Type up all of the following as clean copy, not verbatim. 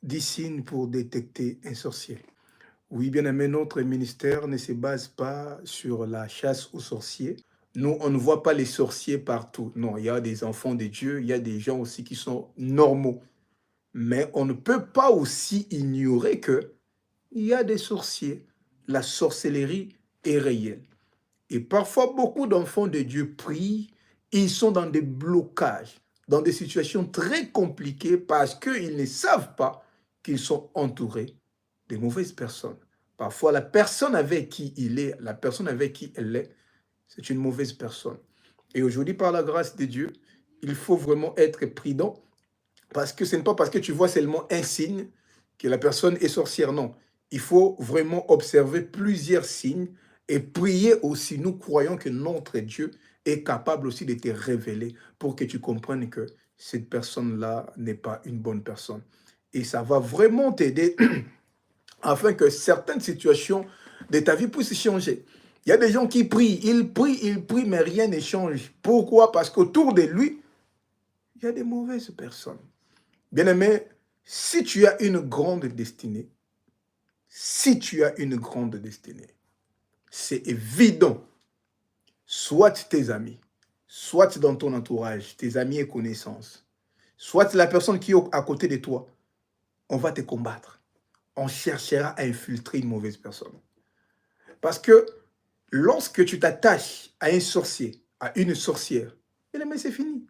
10 signes pour détecter un sorcier. Oui, bien aimé, notre ministère ne se base pas sur la chasse aux sorciers. Nous, on ne voit pas les sorciers partout. Non, il y a des enfants de Dieu, il y a des gens aussi qui sont normaux. Mais on ne peut pas aussi ignorer que il y a des sorciers. La sorcellerie est réelle. Et parfois, beaucoup d'enfants de Dieu prient, ils sont dans des blocages, dans des situations très compliquées parce qu'ils ne savent pas qu'ils sont entourés de mauvaises personnes. Parfois, la personne avec qui il est, la personne avec qui elle est, c'est une mauvaise personne. Et aujourd'hui, par la grâce de Dieu, il faut vraiment être prudent parce que ce n'est pas parce que tu vois seulement un signe que la personne est sorcière, non. Il faut vraiment observer plusieurs signes et prier aussi. Nous croyons que notre Dieu est capable aussi de te révéler pour que tu comprennes que cette personne-là n'est pas une bonne personne. Et ça va vraiment t'aider afin que certaines situations de ta vie puissent changer. Il y a des gens qui ils prient, mais rien ne change. Pourquoi? Parce qu'autour de lui, il y a des mauvaises personnes. Bien-aimé, si tu as une grande destinée, si tu as une grande destinée, c'est évident, soit tes amis, soit dans ton entourage, tes amis et connaissances, soit la personne qui est à côté de toi, on va te combattre. On cherchera à infiltrer une mauvaise personne. Parce que lorsque tu t'attaches à un sorcier, à une sorcière, bien-aimé, c'est fini.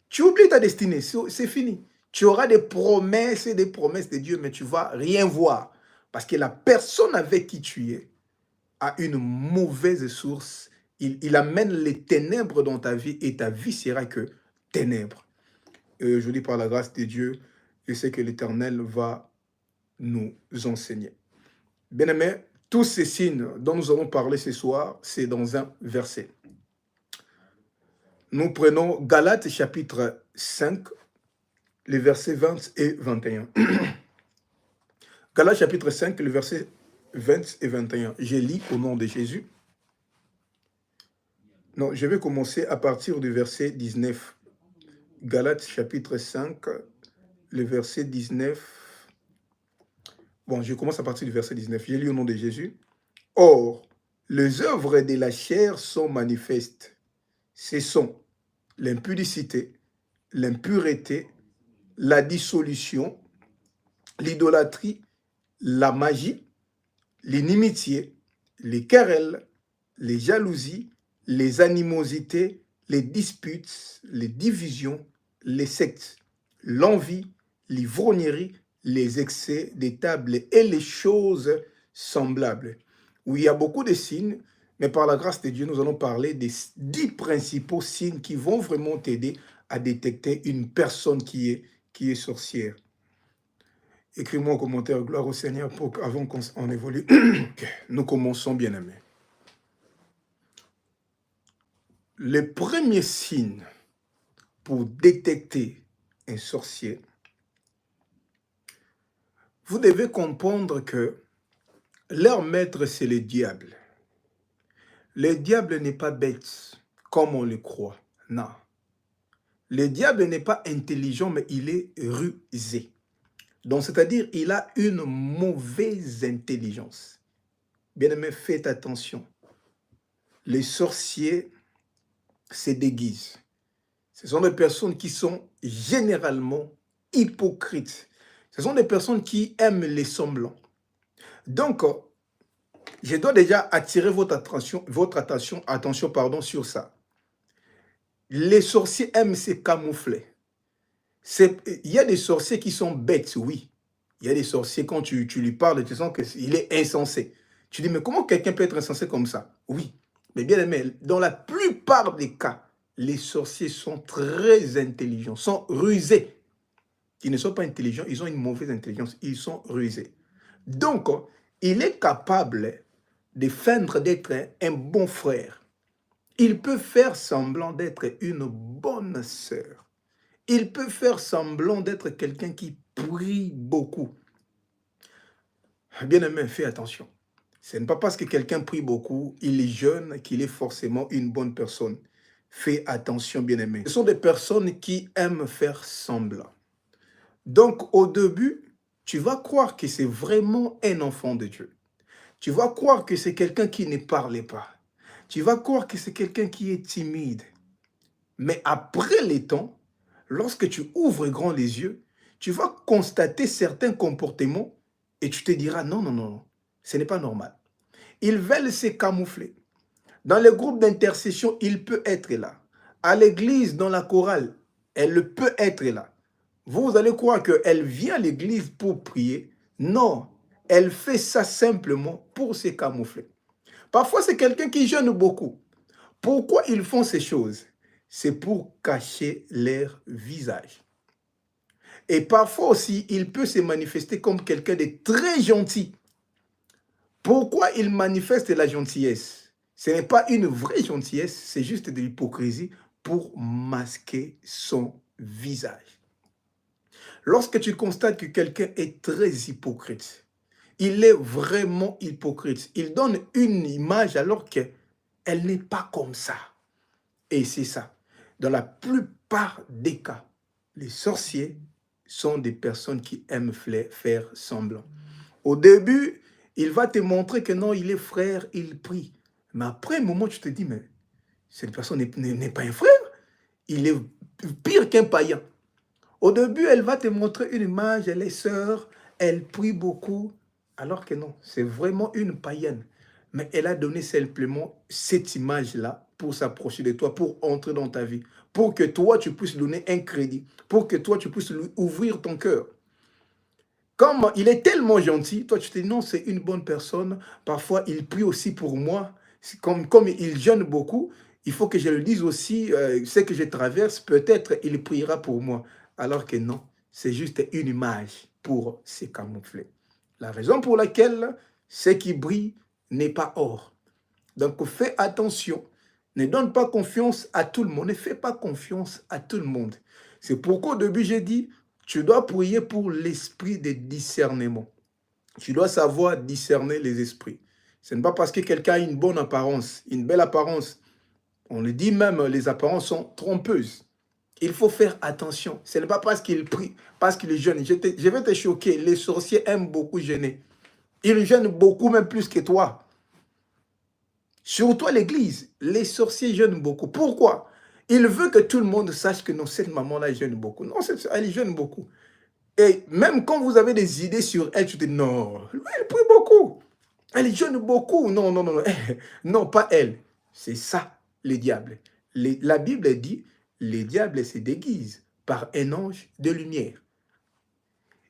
Tu oublies ta destinée, c'est fini. Tu auras des promesses et des promesses de Dieu, mais tu ne vas rien voir. Parce que la personne avec qui tu es a une mauvaise source. Il amène les ténèbres dans ta vie et ta vie sera que ténèbres. Et je dis par la grâce de Dieu, je sais que l'Éternel va nous enseigner. Bien-aimés, tous ces signes dont nous allons parler ce soir, c'est dans un verset. Nous prenons Galates chapitre 5, les versets 20 et 21. Galates chapitre 5, les versets 20 et 21. Je lis au nom de Jésus. Non, je vais commencer à partir du verset 19. Galates chapitre 5, le verset 19. Bon, je commence à partir du verset 19. Je lis au nom de Jésus. Or, les œuvres de la chair sont manifestes. Ce sont l'impudicité, l'impureté, la dissolution, l'idolâtrie, la magie, l'inimitié, les querelles, les jalousies, les animosités, les disputes, les divisions, les sectes, l'envie, l'ivrognerie, les excès des tables et les choses semblables. Oui, il y a beaucoup de signes, mais par la grâce de Dieu, nous allons parler des 10 principaux signes qui vont vraiment t'aider à détecter une personne qui est sorcière. Écris-moi en commentaire, gloire au Seigneur, avant qu'on évolue. Nous commençons, bien aimés. Le premier signe pour détecter un sorcier, vous devez comprendre que leur maître, c'est le diable. Le diable n'est pas bête, comme on le croit. Non. Le diable n'est pas intelligent, mais il est rusé. Donc, c'est-à-dire, il a une mauvaise intelligence. Bien-aimé, faites attention. Les sorciers se déguisent. Ce sont des personnes qui sont généralement hypocrites. Ce sont des personnes qui aiment les semblants. Donc, je dois déjà attirer votre attention sur ça. Les sorciers aiment se camoufler. Il y a des sorciers qui sont bêtes, oui. Il y a des sorciers, quand tu lui parles, tu sens qu'il est insensé. Tu dis, mais comment quelqu'un peut être insensé comme ça? Oui. Mais bien aimé, dans la plupart des cas, les sorciers sont très intelligents, sont rusés. Ils ne sont pas intelligents, ils ont une mauvaise intelligence, ils sont rusés. Donc, il est capable de feindre d'être un bon frère. Il peut faire semblant d'être une bonne sœur. Il peut faire semblant d'être quelqu'un qui prie beaucoup. Bien-aimé, fais attention. Ce n'est pas parce que quelqu'un prie beaucoup, il est jeune, qu'il est forcément une bonne personne. Fais attention, bien-aimé. Ce sont des personnes qui aiment faire semblant. Donc, au début, tu vas croire que c'est vraiment un enfant de Dieu. Tu vas croire que c'est quelqu'un qui ne parlait pas. Tu vas croire que c'est quelqu'un qui est timide. Mais après les temps, lorsque tu ouvres grand les yeux, tu vas constater certains comportements et tu te diras non, non, non, non, ce n'est pas normal. Ils veulent se camoufler. Dans le groupe d'intercession, il peut être là. À l'église, dans la chorale, elle peut être là. Vous allez croire qu'elle vient à l'église pour prier. Non, elle fait ça simplement pour se camoufler. Parfois, c'est quelqu'un qui jeûne beaucoup. Pourquoi ils font ces choses? C'est pour cacher leur visage. Et parfois aussi, il peut se manifester comme quelqu'un de très gentil. Pourquoi il manifeste la gentillesse? Ce n'est pas une vraie gentillesse, c'est juste de l'hypocrisie pour masquer son visage. Lorsque tu constates que quelqu'un est très hypocrite, il est vraiment hypocrite. Il donne une image alors qu'elle n'est pas comme ça. Et c'est ça. Dans la plupart des cas, les sorciers sont des personnes qui aiment faire semblant. Au début, il va te montrer que non, il est frère, il prie. Mais après un moment, tu te dis, mais cette personne n'est pas un frère. Il est pire qu'un païen. Au début, elle va te montrer une image, elle est sœur, elle prie beaucoup. Alors que non, c'est vraiment une païenne. Mais elle a donné simplement cette image-là pour s'approcher de toi, pour entrer dans ta vie, pour que toi, tu puisses donner un crédit, pour que toi, tu puisses lui ouvrir ton cœur. Comme il est tellement gentil, toi, tu te dis non, c'est une bonne personne. Parfois, il prie aussi pour moi. Comme il jeûne beaucoup, il faut que je le dise aussi, ce que je traverse, peut-être il priera pour moi. Alors que non, c'est juste une image pour se camoufler. La raison pour laquelle ce qui brille n'est pas or. Donc, fais attention. Ne donne pas confiance à tout le monde. Ne fais pas confiance à tout le monde. C'est pourquoi au début, j'ai dit, tu dois prier pour l'esprit de discernement. Tu dois savoir discerner les esprits. Ce n'est pas parce que quelqu'un a une bonne apparence, une belle apparence. On le dit même, les apparences sont trompeuses. Il faut faire attention. Ce n'est pas parce qu'il prie, parce qu'il jeûne. Je vais te choquer. Les sorciers aiment beaucoup jeûner. Ils jeûnent beaucoup, même plus que toi. Surtout à l'église, les sorciers jeûnent beaucoup. Pourquoi? Il veut que tout le monde sache que non, cette maman-là jeûne beaucoup. Non, elle jeûne beaucoup. Et même quand vous avez des idées sur elle, tu te dis non, lui, elle prie beaucoup. Elle jeûne beaucoup. Non, non, non, non. Non, pas elle. C'est ça, le diable. La Bible dit, les diables se déguisent par un ange de lumière.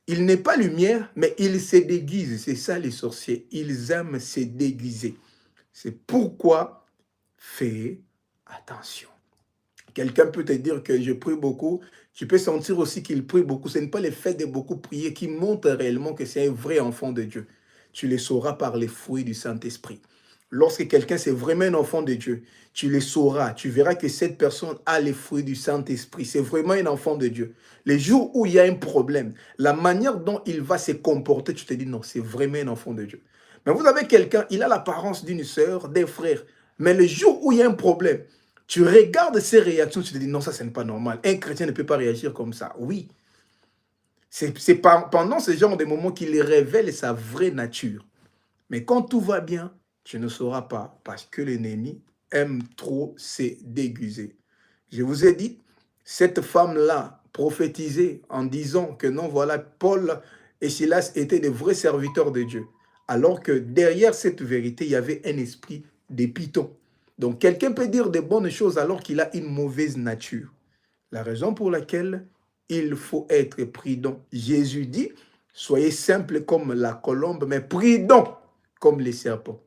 Il n'est pas lumière, mais il se déguise. C'est ça les sorciers. Ils aiment se déguiser. C'est pourquoi fais attention. Quelqu'un peut te dire que je prie beaucoup. Tu peux sentir aussi qu'il prie beaucoup. Ce n'est pas le fait de beaucoup prier qui montre réellement que c'est un vrai enfant de Dieu. Tu le sauras par les fruits du Saint-Esprit. Lorsque quelqu'un c'est vraiment un enfant de Dieu, tu le sauras. Tu verras que cette personne a les fruits du Saint-Esprit. C'est vraiment un enfant de Dieu. Les jours où il y a un problème, la manière dont il va se comporter, tu te dis non, c'est vraiment un enfant de Dieu. Mais vous avez quelqu'un, il a l'apparence d'une sœur, d'un frère. Mais le jour où il y a un problème, tu regardes ses réactions, tu te dis non, ça, ce n'est pas normal. Un chrétien ne peut pas réagir comme ça. Oui. C'est pendant ce genre de moments qu'il révèle sa vraie nature. Mais quand tout va bien, tu ne sauras pas parce que l'ennemi aime trop se déguiser. Je vous ai dit, cette femme-là prophétisait en disant que non, voilà, Paul et Silas étaient des vrais serviteurs de Dieu. Alors que derrière cette vérité, il y avait un esprit de python. Donc, quelqu'un peut dire de bonnes choses alors qu'il a une mauvaise nature. La raison pour laquelle il faut être prudent. Jésus dit, soyez simple comme la colombe, mais prudent comme les serpents.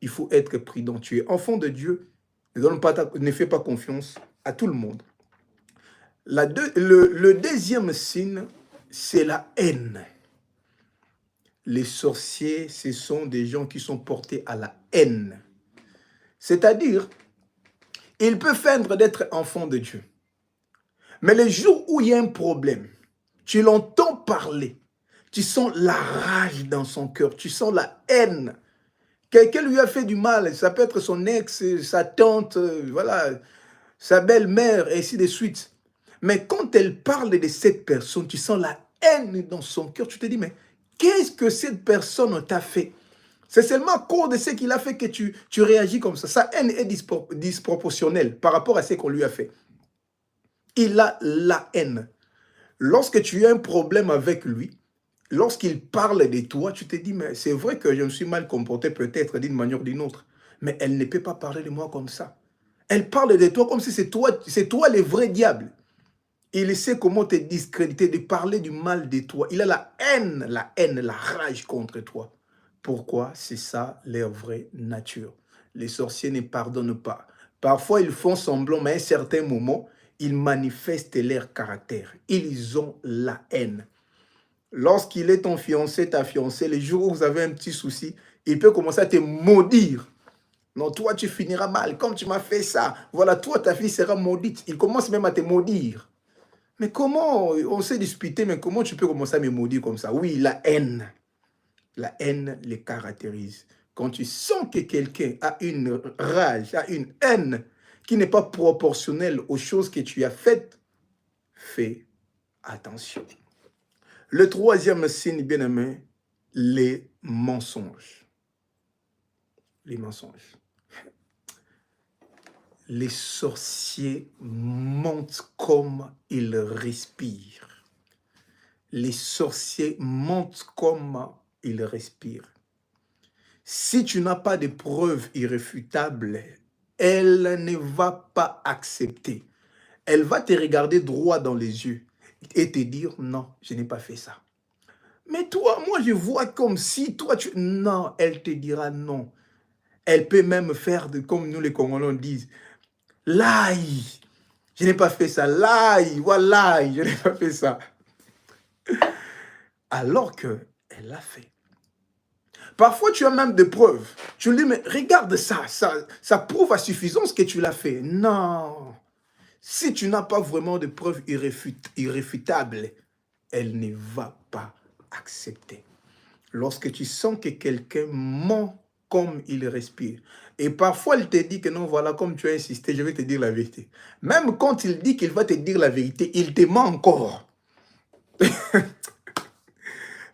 Il faut être prudent. Tu es enfant de Dieu, ne fais pas confiance à tout le monde. Le deuxième signe, c'est la haine. Les sorciers, ce sont des gens qui sont portés à la haine. C'est-à-dire, il peut feindre d'être enfant de Dieu. Mais le jour où il y a un problème, tu l'entends parler, tu sens la rage dans son cœur, tu sens la haine. Quelqu'un lui a fait du mal, ça peut être son ex, sa tante, voilà, sa belle-mère, et ainsi de suite. Mais quand elle parle de cette personne, tu sens la haine dans son cœur, tu te dis, mais ce que cette personne t'a fait. C'est seulement à cause de ce qu'il a fait que tu réagis comme ça. Sa haine est disproportionnelle par rapport à ce qu'on lui a fait. Il a la haine. Lorsque tu as un problème avec lui, lorsqu'il parle de toi, tu te dis, mais c'est vrai que je me suis mal comporté peut-être d'une manière ou d'une autre, mais elle ne peut pas parler de moi comme ça. Elle parle de toi comme si c'est toi le vrai diable. Il sait comment te discréditer, de parler du mal de toi. Il a la haine, la rage contre toi. Pourquoi? C'est ça leur vraie nature. Les sorciers ne pardonnent pas. Parfois, ils font semblant, mais à un certain moment, ils manifestent leur caractère. Ils ont la haine. Lorsqu'il est ton fiancé, ta fiancée, les jours où vous avez un petit souci, il peut commencer à te maudire. Non, toi, tu finiras mal, comme tu m'as fait ça. Voilà, toi, ta fille sera maudite. Il commence même à te maudire. Mais comment, on s'est disputé, mais comment tu peux commencer à me maudire comme ça? Oui, la haine. La haine les caractérise. Quand tu sens que quelqu'un a une rage, a une haine qui n'est pas proportionnelle aux choses que tu as faites, fais attention. Le troisième signe, bien-aimé, les mensonges. Les mensonges. Les sorciers mentent comme ils respirent. Les sorciers mentent comme ils respirent. Si tu n'as pas de preuves irréfutables, elle ne va pas accepter. Elle va te regarder droit dans les yeux et te dire, non, je n'ai pas fait ça. Mais toi, moi, je vois comme si toi, tu... Non, elle te dira non. Elle peut même faire, comme nous les Congolais disent, l'aïe. Je n'ai pas fait ça. L'aïe, voilà, je n'ai pas fait ça. Alors qu'elle l'a fait. Parfois, tu as même des preuves. Tu lui dis, mais regarde ça, ça prouve à suffisance que tu l'as fait. Non. Si tu n'as pas vraiment de preuves irréfutables, elle ne va pas accepter. Lorsque tu sens que quelqu'un ment comme il respire, et parfois il te dit que non, voilà, comme tu as insisté, je vais te dire la vérité. Même quand il dit qu'il va te dire la vérité, il te ment encore.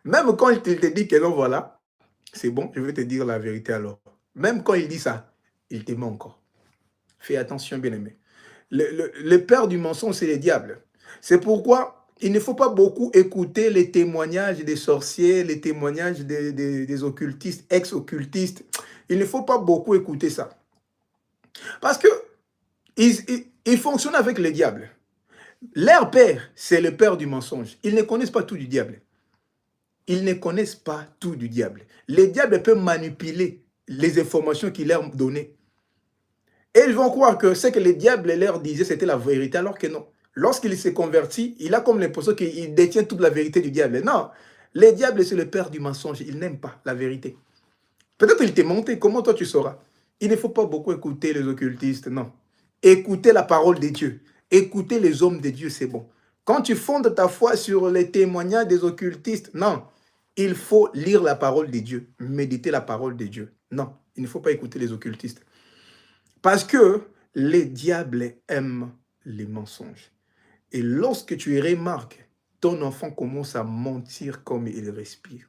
Même quand il te dit que non, voilà, c'est bon, je vais te dire la vérité alors. Même quand il dit ça, il te ment encore. Fais attention, bien-aimé. Le père du mensonge, c'est le diable. C'est pourquoi il ne faut pas beaucoup écouter les témoignages des sorciers, les témoignages des occultistes, ex-occultistes. Il ne faut pas beaucoup écouter ça. Parce que ils fonctionnent avec le diable. Leur père, c'est le père du mensonge. Ils ne connaissent pas tout du diable. Ils ne connaissent pas tout du diable. Le diable peut manipuler les informations qu'il leur donnait. Et ils vont croire que ce que le diable leur disait, c'était la vérité, alors que non. Lorsqu'il s'est converti, il a comme l'impression qu'il détient toute la vérité du diable. Non, le diable, c'est le père du mensonge. Il n'aime pas la vérité. Peut-être qu'il t'est monté. Comment toi tu sauras? Il ne faut pas beaucoup écouter les occultistes, non. Écouter la parole de Dieu. Écouter les hommes de Dieu, c'est bon. Quand tu fondes ta foi sur les témoignages des occultistes, non. Il faut lire la parole de Dieu, méditer la parole de Dieu. Non, il ne faut pas écouter les occultistes. Parce que les diables aiment les mensonges. Et lorsque tu remarques, ton enfant commence à mentir comme il respire.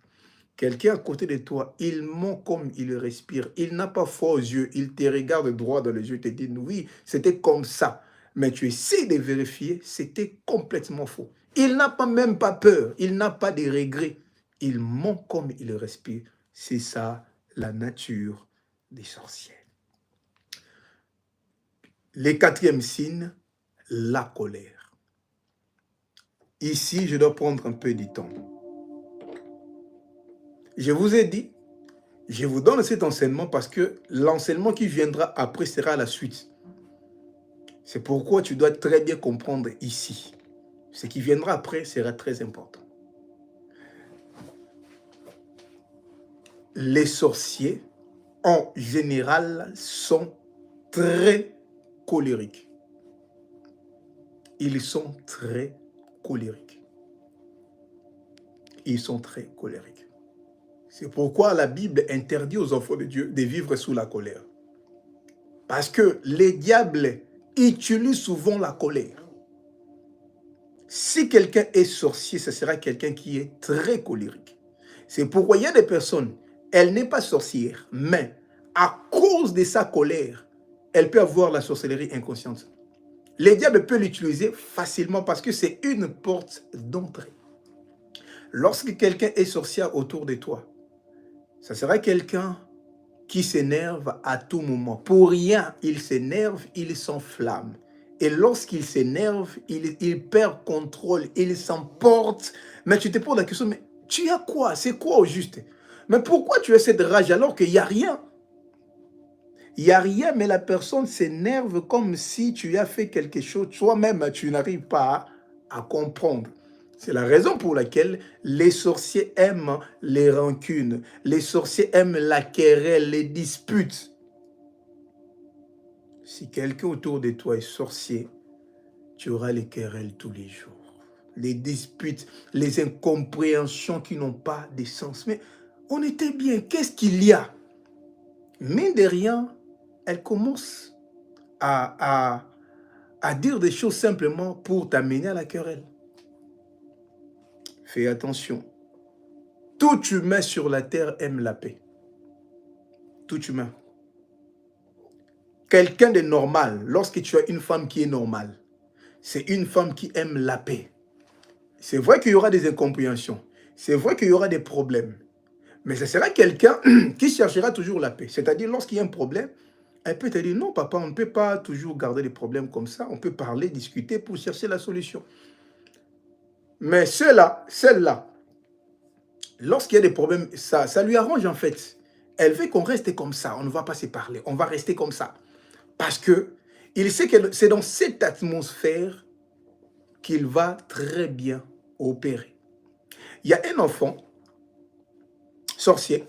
Quelqu'un à côté de toi, il ment comme il respire. Il n'a pas foi aux yeux. Il te regarde droit dans les yeux et te dit, oui, c'était comme ça. Mais tu essaies de vérifier, c'était complètement faux. Il n'a même pas peur. Il n'a pas de regrets. Il ment comme il respire. C'est ça la nature des sorciers. Le quatrième signe, la colère. Ici, je dois prendre un peu du temps. Je vous ai dit, je vous donne cet enseignement parce que l'enseignement qui viendra après sera la suite. C'est pourquoi tu dois très bien comprendre ici. Ce qui viendra après sera très important. Les sorciers, en général, sont très colériques. Ils sont très colériques. Ils sont très colériques. C'est pourquoi la Bible interdit aux enfants de Dieu de vivre sous la colère. Parce que les diables utilisent souvent la colère. Si quelqu'un est sorcier, ce sera quelqu'un qui est très colérique. C'est pourquoi il y a des personnes, elle n'est pas sorcière, mais à cause de sa colère, elle peut avoir la sorcellerie inconsciente. Le diable peut l'utiliser facilement parce que c'est une porte d'entrée. Lorsque quelqu'un est sorcier autour de toi, ça sera quelqu'un qui s'énerve à tout moment. Pour rien, il s'énerve, il s'enflamme. Et lorsqu'il s'énerve, il perd contrôle, il s'emporte. Mais tu te poses la question, mais tu as quoi? C'est quoi au juste? Mais pourquoi tu as cette rage alors qu'il n'y a rien? Il n'y a rien, mais la personne s'énerve comme si tu as fait quelque chose. Toi-même, tu n'arrives pas à comprendre. C'est la raison pour laquelle les sorciers aiment les rancunes. Les sorciers aiment la querelle, les disputes. Si quelqu'un autour de toi est sorcier, tu auras les querelles tous les jours. Les disputes, les incompréhensions qui n'ont pas de sens. Mais on était bien, qu'est-ce qu'il y a? Mine de rien, elle commence à dire des choses simplement pour t'amener à la querelle. Fais attention. Tout humain sur la terre aime la paix. Tout humain. Quelqu'un de normal, lorsque tu as une femme qui est normale, c'est une femme qui aime la paix. C'est vrai qu'il y aura des incompréhensions. C'est vrai qu'il y aura des problèmes. Mais ce sera quelqu'un qui cherchera toujours la paix. C'est-à-dire, lorsqu'il y a un problème, elle peut te dire, non, papa, on ne peut pas toujours garder les problèmes comme ça. On peut parler, discuter pour chercher la solution. Mais celle-là, lorsqu'il y a des problèmes, ça lui arrange en fait. Elle veut qu'on reste comme ça. On ne va pas se parler. On va rester comme ça. Parce que il sait que c'est dans cette atmosphère qu'il va très bien opérer. Il y a un enfant sorcier.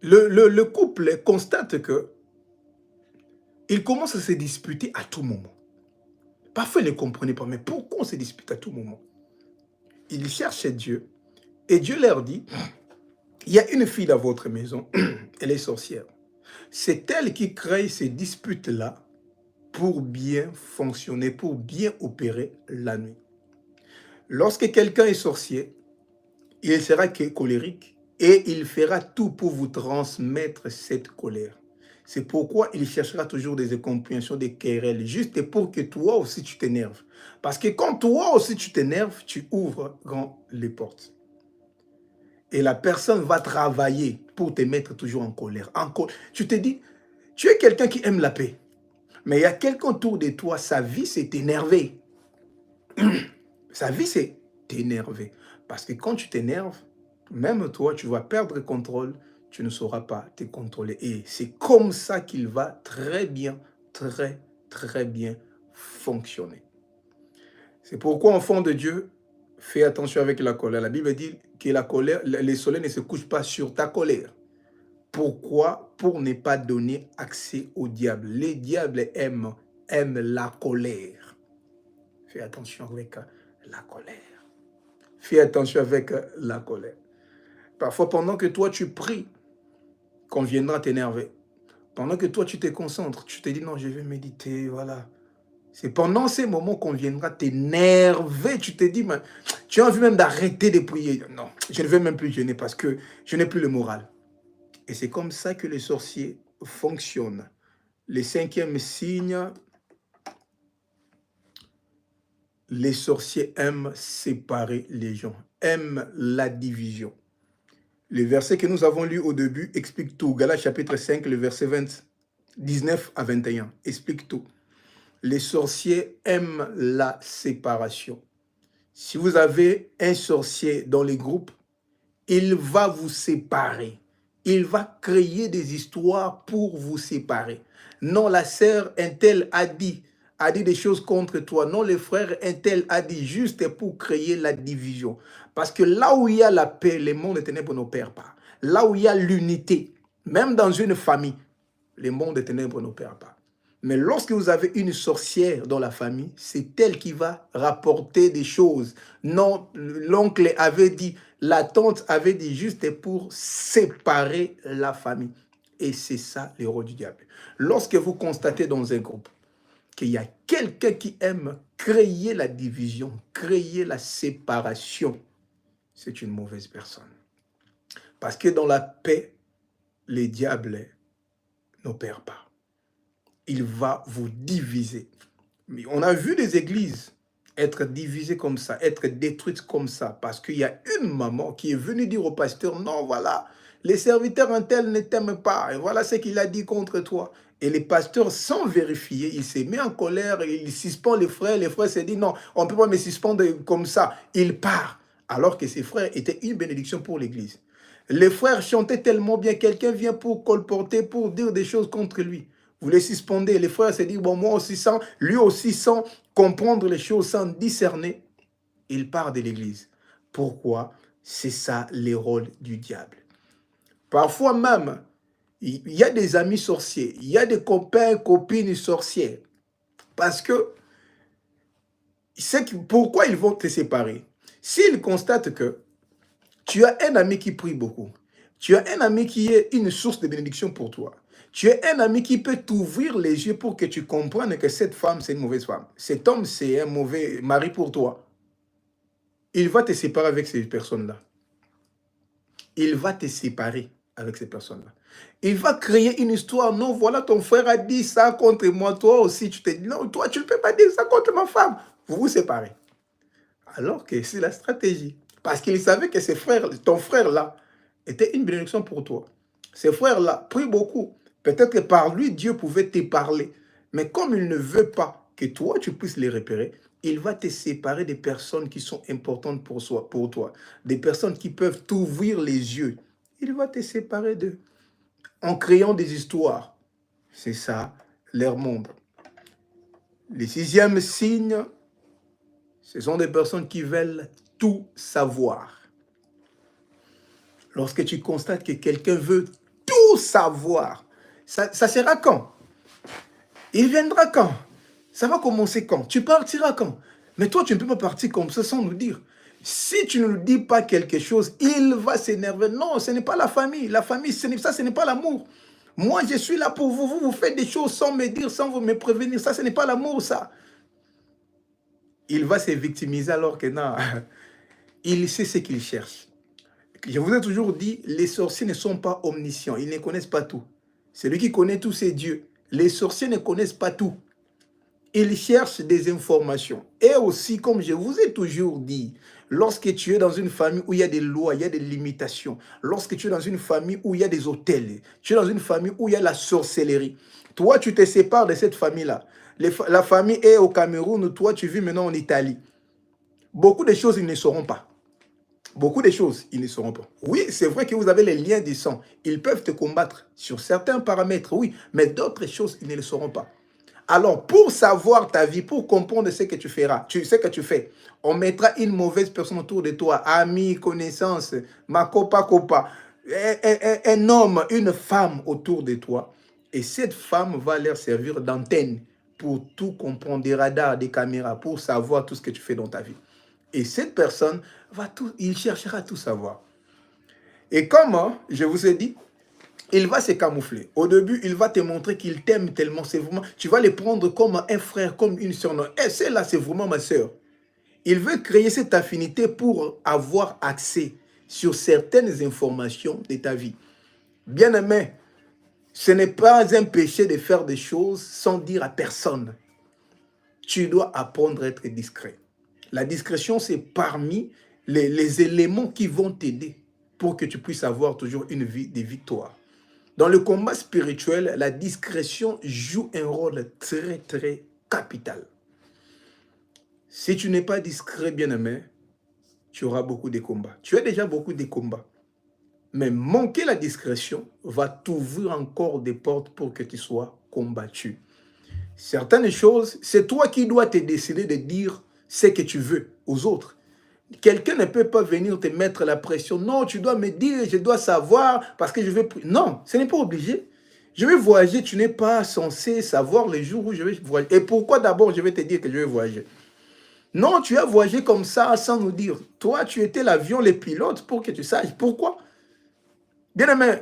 Le couple constate que il commence à se disputer à tout moment. Parfois, il ne comprenait pas, mais pourquoi on se dispute à tout moment? Il cherchait Dieu et Dieu leur dit, il y a une fille dans votre maison, elle est sorcière. C'est elle qui crée ces disputes-là pour bien fonctionner, pour bien opérer la nuit. Lorsque quelqu'un est sorcier, il sera colérique et il fera tout pour vous transmettre cette colère. C'est pourquoi il cherchera toujours des incompréhensions, des querelles, juste pour que toi aussi tu t'énerves. Parce que quand toi aussi tu t'énerves, tu ouvres grand les portes. Et la personne va travailler pour te mettre toujours en colère. Tu te dis, tu es quelqu'un qui aime la paix. Mais il y a quelqu'un autour de toi, sa vie c'est t'énerver. Sa vie c'est t'énerver. Parce que quand tu t'énerves, même toi, tu vas perdre le contrôle, tu ne sauras pas te contrôler. Et c'est comme ça qu'il va très bien fonctionner. C'est pourquoi, enfant de Dieu, fais attention avec la colère. La Bible dit que la colère, le soleil ne se couche pas sur ta colère. Pourquoi? Pour ne pas donner accès au diable. Les diables aiment la colère. Fais attention avec la colère. Fais attention avec la colère. Parfois, pendant que toi, tu pries, qu'on viendra t'énerver. Pendant que toi, tu te concentres, tu te dis, non, je vais méditer, voilà. C'est pendant ces moments qu'on viendra t'énerver. Tu te dis, mais, tu as envie même d'arrêter de prier. Non, je ne vais même plus jeûner parce que je n'ai plus le moral. Et c'est comme ça que les sorciers fonctionnent. Le cinquième signe, les sorciers aiment séparer les gens, aiment la division. Le verset que nous avons lu au début explique tout. Galates chapitre 5, le verset 19 à 21, explique tout. Les sorciers aiment la séparation. Si vous avez un sorcier dans les groupes, il va vous séparer. Il va créer des histoires pour vous séparer. Non, la sœur un-tel a dit des choses contre toi. Non, le frère un-tel a dit juste pour créer la division. Parce que là où il y a la paix, le monde des ténèbres n'opère pas. Là où il y a l'unité, même dans une famille, le monde des ténèbres n'opère pas. Mais lorsque vous avez une sorcière dans la famille, c'est elle qui va rapporter des choses. Non, l'oncle avait dit, la tante avait dit juste pour séparer la famille. Et c'est ça l'héros du diable. Lorsque vous constatez dans un groupe qu'il y a quelqu'un qui aime créer la division, créer la séparation, c'est une mauvaise personne. Parce que dans la paix, le diable n'opère pas. Il va vous diviser. Mais on a vu des églises être divisées comme ça, être détruites comme ça, parce qu'il y a une maman qui est venue dire au pasteur, non, voilà, les serviteurs un tel ne t'aiment pas, et voilà ce qu'il a dit contre toi. Et les pasteurs, sans vérifier, il s'est mis en colère, il suspend les frères se disent, non, on ne peut pas me suspendre comme ça. Il part, alors que ses frères étaient une bénédiction pour l'église. Les frères chantaient tellement bien, quelqu'un vient pour colporter, pour dire des choses contre lui. Vous les suspendez, les frères se disent, bon, moi aussi sans, lui aussi sans comprendre les choses, sans discerner, il part de l'église. Pourquoi? C'est ça les rôles du diable. Parfois même, il y a des amis sorciers, il y a des copains, copines sorcières. Parce que, pourquoi ils vont te séparer? S'ils constatent que tu as un ami qui prie beaucoup, tu as un ami qui est une source de bénédiction pour toi, tu as un ami qui peut t'ouvrir les yeux pour que tu comprennes que cette femme, c'est une mauvaise femme. Cet homme, c'est un mauvais mari pour toi. Il va te séparer avec ces personnes-là. Il va te séparer avec ces personnes-là. Il va créer une histoire. Non, voilà, ton frère a dit ça contre moi. Toi aussi, tu te dis, non, toi, tu ne peux pas dire ça contre ma femme. Vous vous séparez. Alors que c'est la stratégie. Parce qu'il savait que ton frère-là, était une bénédiction pour toi. Ces frères-là prient beaucoup. Peut-être que par lui, Dieu pouvait te parler. Mais comme il ne veut pas que toi, tu puisses les repérer, il va te séparer des personnes qui sont importantes pour toi. Des personnes qui peuvent t'ouvrir les yeux. Il va te séparer d'eux. En créant des histoires. C'est ça, leur monde. Le sixième signe, ce sont des personnes qui veulent tout savoir. Lorsque tu constates que quelqu'un veut tout savoir, ça sera quand? Il viendra quand? Ça va commencer quand? Tu partiras quand? Mais toi, tu ne peux pas partir comme ça sans nous dire. Si tu ne nous dis pas quelque chose, il va s'énerver. Non, ce n'est pas la famille. La famille, ce n'est pas l'amour. Moi, je suis là pour vous. Vous faites des choses sans me dire, sans me prévenir. Ça, ce n'est pas l'amour, ça. Il va se victimiser alors que non, il sait ce qu'il cherche. Je vous ai toujours dit, les sorciers ne sont pas omniscients. Ils ne connaissent pas tout. Celui qui connaît tous ses dieux. Les sorciers ne connaissent pas tout. Ils cherchent des informations. Et aussi, comme je vous ai toujours dit, lorsque tu es dans une famille où il y a des lois, il y a des limitations, lorsque tu es dans une famille où il y a des hôtels, tu es dans une famille où il y a la sorcellerie, toi, tu te sépares de cette famille-là. La famille est au Cameroun, toi, tu vis maintenant en Italie. Beaucoup de choses, ils ne sauront pas. Beaucoup de choses, ils ne sauront pas. Oui, c'est vrai que vous avez les liens du sang. Ils peuvent te combattre sur certains paramètres, oui, mais d'autres choses, ils ne le sauront pas. Alors, pour savoir ta vie, pour comprendre ce que tu feras, ce que tu fais, on mettra une mauvaise personne autour de toi, ami, connaissance, ma copa, un homme, une femme autour de toi. Et cette femme va leur servir d'antenne pour tout comprendre, des radars, des caméras, pour savoir tout ce que tu fais dans ta vie. Et cette personne, il cherchera à tout savoir. Et comment, je vous ai dit, il va se camoufler. Au début, il va te montrer qu'il t'aime tellement. C'est vraiment, tu vas les prendre comme un frère, comme une soeur. Non, celle-là, c'est vraiment ma soeur. Il veut créer cette affinité pour avoir accès sur certaines informations de ta vie. Bien-aimé, ce n'est pas un péché de faire des choses sans dire à personne. Tu dois apprendre à être discret. La discrétion, c'est parmi les éléments qui vont t'aider pour que tu puisses avoir toujours une vie de victoire. Dans le combat spirituel, la discrétion joue un rôle très, très capital. Si tu n'es pas discret, bien-aimé, tu auras beaucoup de combats. Tu as déjà beaucoup de combats. Mais manquer la discrétion va t'ouvrir encore des portes pour que tu sois combattu. Certaines choses, c'est toi qui dois te décider de dire ce que tu veux aux autres. Quelqu'un ne peut pas venir te mettre la pression. Non, tu dois me dire, je dois savoir parce que je vais... Non, ce n'est pas obligé. Je vais voyager, tu n'es pas censé savoir les jours où je vais voyager. Et pourquoi d'abord je vais te dire que je vais voyager? Non, tu as voyagé comme ça sans nous dire. Toi, tu étais l'avion, les pilotes pour que tu saches. Pourquoi? Bien aimé.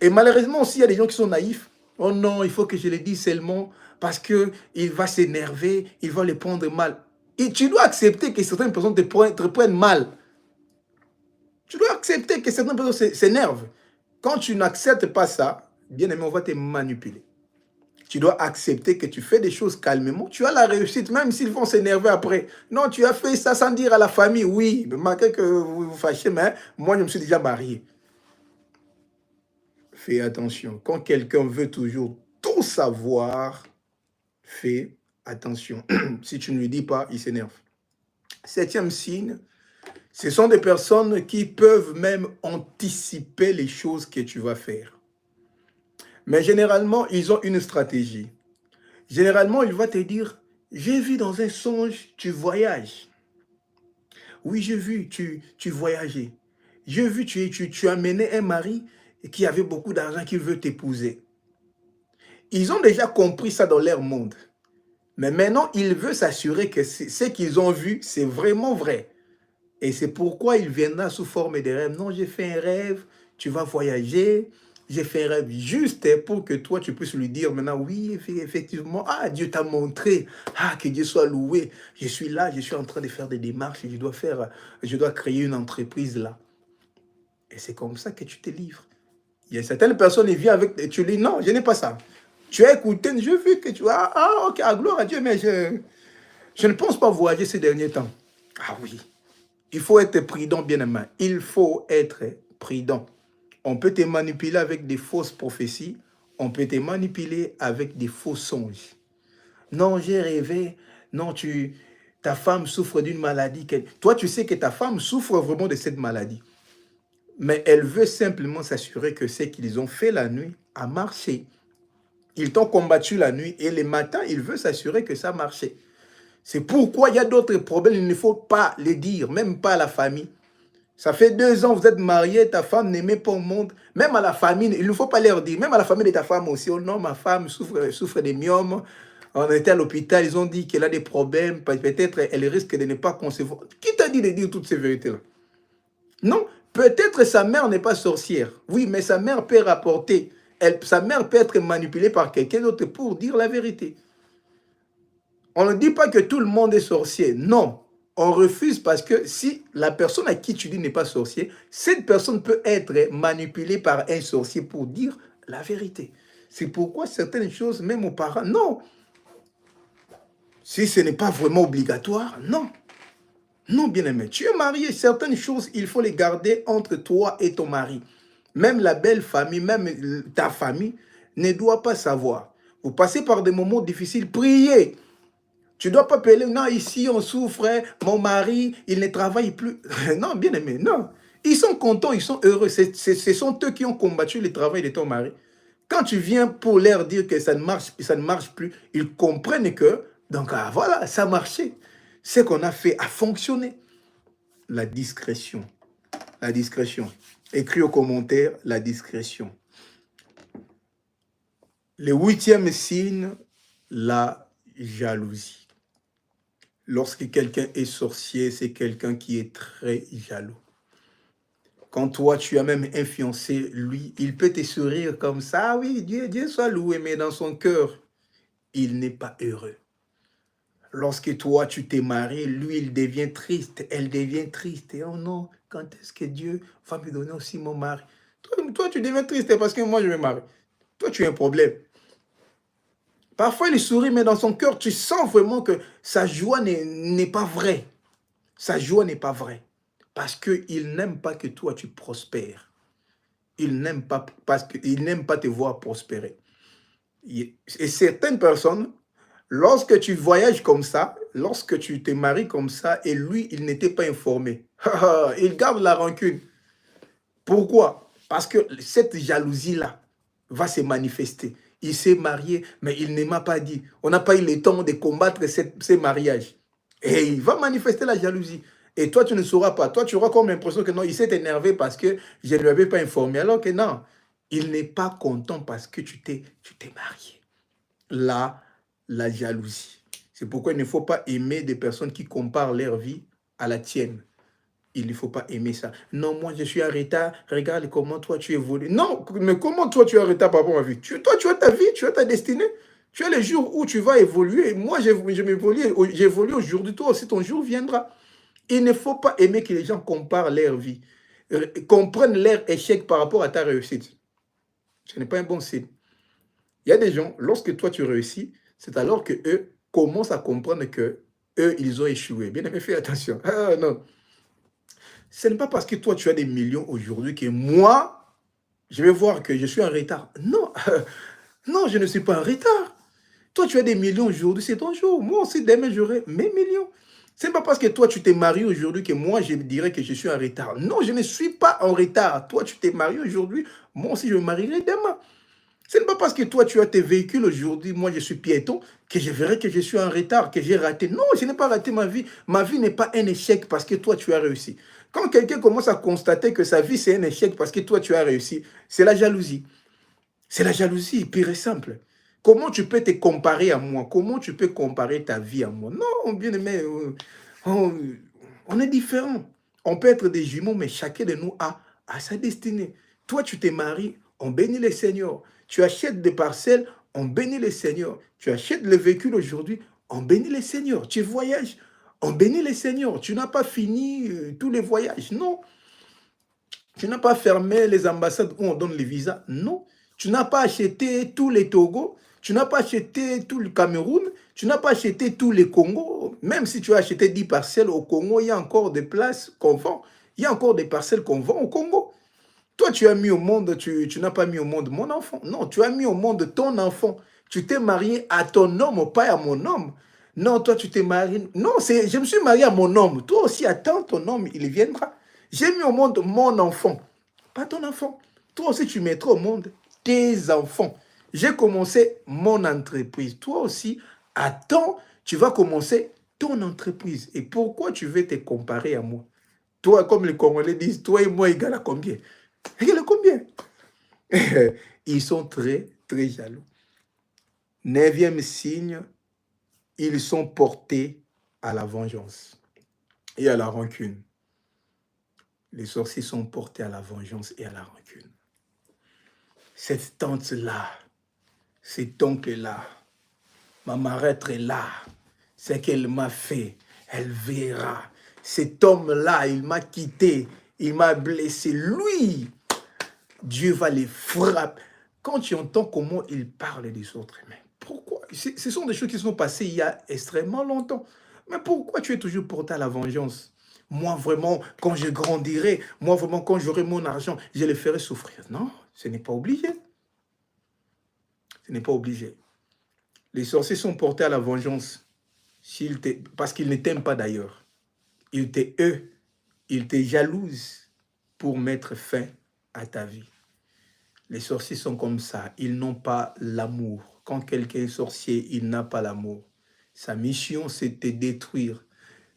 Et malheureusement aussi, il y a des gens qui sont naïfs. Oh non, il faut que je le dise seulement parce qu'il va s'énerver, il va le prendre mal. Et tu dois accepter que certaines personnes te prennent mal. Tu dois accepter que certaines personnes s'énervent. Quand tu n'acceptes pas ça, bien aimé, on va te manipuler. Tu dois accepter que tu fais des choses calmement. Tu as la réussite, même s'ils vont s'énerver après. Non, tu as fait ça sans dire à la famille, oui, malgré que vous vous fâchez, mais moi, je me suis déjà marié. Fais attention. Quand quelqu'un veut toujours tout savoir, fais attention. Si tu ne lui dis pas, il s'énerve. Septième signe, ce sont des personnes qui peuvent même anticiper les choses que tu vas faire. Mais généralement, ils ont une stratégie. Généralement, il va te dire, j'ai vu dans un songe, tu voyages. Oui, j'ai vu, tu voyageais. J'ai vu, tu amenais un mari qui avait beaucoup d'argent, qui veut t'épouser. Ils ont déjà compris ça dans leur monde. Mais maintenant, ils veulent s'assurer que ce qu'ils ont vu, c'est vraiment vrai. Et c'est pourquoi il viendra sous forme de rêve. Non, j'ai fait un rêve, tu vas voyager. J'ai fait un rêve juste pour que toi, tu puisses lui dire maintenant, oui, effectivement, ah, Dieu t'a montré, ah, que Dieu soit loué. Je suis là, je suis en train de faire des démarches, et je dois créer une entreprise là. Et c'est comme ça que tu te livres. Il y a certaines personnes, ils viennent avec, et tu dis, non, je n'ai pas ça. Tu as écouté, je vu que tu as, ah, ok, gloire à Dieu, mais je ne pense pas voyager ces derniers temps. Ah oui. Il faut être prudent, bien aimé. Il faut être prudent. On peut te manipuler avec des fausses prophéties. On peut te manipuler avec des faux songes. Non, j'ai rêvé. Non, ta femme souffre d'une maladie. Toi, tu sais que ta femme souffre vraiment de cette maladie. Mais elle veut simplement s'assurer que ce qu'ils ont fait la nuit a marché. Ils t'ont combattu la nuit et le matin, il veut s'assurer que ça marchait. C'est pourquoi il y a d'autres problèmes, il ne faut pas les dire, même pas à la famille. Ça fait 2 ans, vous êtes mariés, ta femme n'aimait pas au monde. Même à la famille, il ne faut pas leur dire. Même à la famille de ta femme aussi. Oh non, ma femme souffre des myomes. On était à l'hôpital, ils ont dit qu'elle a des problèmes. Peut-être elle risque de ne pas concevoir. Qui t'a dit de dire toutes ces vérités-là? Non, peut-être sa mère n'est pas sorcière. Oui, mais sa mère peut rapporter. Sa mère peut être manipulée par quelqu'un d'autre pour dire la vérité. On ne dit pas que tout le monde est sorcier. Non. On refuse parce que si la personne à qui tu dis n'est pas sorcier, cette personne peut être manipulée par un sorcier pour dire la vérité. C'est pourquoi certaines choses, même aux parents, non. Si ce n'est pas vraiment obligatoire, non. Non, bien-aimé. Tu es marié, certaines choses, il faut les garder entre toi et ton mari. Même la belle famille, même ta famille, ne doit pas savoir. Vous passez par des moments difficiles, priez. Tu ne dois pas appeler, non, ici on souffre, mon mari, il ne travaille plus. Non, bien aimé, non. Ils sont contents, ils sont heureux. Ce sont eux qui ont combattu le travail de ton mari. Quand tu viens pour leur dire que ça ne marche plus, ils comprennent que, donc ah, voilà, ça a marché. Ce qu'on a fait a fonctionné. La discrétion. La discrétion. Écris au commentaire, la discrétion. Le 8e signe, la jalousie. Lorsque quelqu'un est sorcier, c'est quelqu'un qui est très jaloux. Quand toi, tu as même influencé lui, il peut te sourire comme ça. Ah oui, Dieu soit loué, mais dans son cœur, il n'est pas heureux. Lorsque toi, tu t'es marié, lui, il devient triste, elle devient triste. Et oh non, quand est-ce que Dieu va me donner aussi mon mari? Toi, tu deviens triste parce que moi, je me marie. Toi, tu as un problème. Parfois, il sourit, mais dans son cœur, tu sens vraiment que sa joie n'est pas vraie. Sa joie n'est pas vraie. Parce qu'il n'aime pas que toi, tu prospères. Il n'aime pas, parce qu'il n'aime pas te voir prospérer. Et certaines personnes, lorsque tu voyages comme ça, lorsque tu te maries comme ça, et lui, il n'était pas informé, il garde la rancune. Pourquoi? Parce que cette jalousie-là va se manifester. Il s'est marié, mais il ne m'a pas dit. On n'a pas eu le temps de combattre ces mariages. Et il va manifester la jalousie. Et toi, tu ne sauras pas. Toi, tu auras comme l'impression que non, il s'est énervé parce que je ne lui avais pas informé. Alors que non, il n'est pas content parce que tu t'es marié. Là, la jalousie. C'est pourquoi il ne faut pas aimer des personnes qui comparent leur vie à la tienne. Il ne faut pas aimer ça. Non, moi, je suis en retard. Regarde comment toi, tu évolues. Non, mais comment toi, tu es en retard par rapport à ma vie? Toi, tu as ta vie, tu as ta destinée. Tu as les jours où tu vas évoluer. Moi, j'évolue aujourd'hui. Toi aussi, ton jour viendra. Il ne faut pas aimer que les gens comparent leur vie, comprennent leur échec par rapport à ta réussite. Ce n'est pas un bon signe. Il y a des gens, lorsque toi tu réussis, c'est alors que eux commencent à comprendre que eux, ils ont échoué. Bien aimé, fais attention. Ah, non. Ce n'est pas parce que toi, tu as des millions aujourd'hui que moi, je vais voir que je suis en retard. Non, non, je ne suis pas en retard. Toi, tu as des millions aujourd'hui, c'est ton jour. Moi aussi, demain, j'aurai mes millions. Ce n'est pas parce que toi, tu t'es marié aujourd'hui que moi, je dirais que je suis en retard. Non, je ne suis pas en retard. Toi, tu t'es marié aujourd'hui, moi aussi, je me marierai demain. Ce n'est pas parce que toi, tu as tes véhicules aujourd'hui, moi, je suis piéton, que je verrai que je suis en retard, que j'ai raté. Non, je n'ai pas raté ma vie. Ma vie n'est pas un échec parce que toi, tu as réussi. Quand quelqu'un commence à constater que sa vie, c'est un échec parce que toi, tu as réussi, c'est la jalousie. C'est la jalousie, pure et simple. Comment tu peux te comparer à moi? Comment tu peux comparer ta vie à moi? Non, bien aimé, on est différents. On peut être des jumeaux, mais chacun de nous a sa destinée. Toi, tu t'es marié, on bénit les seigneurs. Tu achètes des parcelles, on bénit les seigneurs. Tu achètes le véhicule aujourd'hui, on bénit les seigneurs. Tu voyages, on bénit les seigneurs. Tu n'as pas fini tous les voyages, non. Tu n'as pas fermé les ambassades où on donne les visas, non. Tu n'as pas acheté tous les Togo, tu n'as pas acheté tout le Cameroun, tu n'as pas acheté tous les Congo. Même si tu as acheté 10 parcelles au Congo, il y a encore des places qu'on vend. Il y a encore des parcelles qu'on vend au Congo. Toi, tu as mis au monde, tu n'as pas mis au monde mon enfant. Non, tu as mis au monde ton enfant. Tu t'es marié à ton homme, pas à mon homme. Non, toi, tu t'es marié. Non, je me suis marié à mon homme. Toi aussi, attends ton homme, il viendra. J'ai mis au monde mon enfant, pas ton enfant. Toi aussi, tu mettras au monde tes enfants. J'ai commencé mon entreprise. Toi aussi, attends, tu vas commencer ton entreprise. Et pourquoi tu veux te comparer à moi? Toi, comme les Congolais disent, toi et moi égal à combien? Égal à combien? Ils sont très, très jaloux. Neuvième signe, ils sont portés à la vengeance et à la rancune. Les sorciers sont portés à la vengeance et à la rancune. Cette tante-là, cet oncle-là, ma marâtre est là. Ce qu'elle m'a fait, elle verra. Cet homme-là, il m'a quitté, il m'a blessé. Lui, Dieu va les frapper. Quand tu entends comment il parle des autres, mais pourquoi? Ce sont des choses qui sont passées il y a extrêmement longtemps. Mais pourquoi tu es toujours porté à la vengeance? Moi, vraiment, quand je grandirai, moi, vraiment, quand j'aurai mon argent, je les ferai souffrir. Non, ce n'est pas obligé. Ce n'est pas obligé. Les sorciers sont portés à la vengeance parce qu'ils ne t'aiment pas d'ailleurs. Ils te jalousent pour mettre fin à ta vie. Les sorciers sont comme ça. Ils n'ont pas l'amour. Quand quelqu'un est sorcier, il n'a pas l'amour. Sa mission, c'est de te détruire.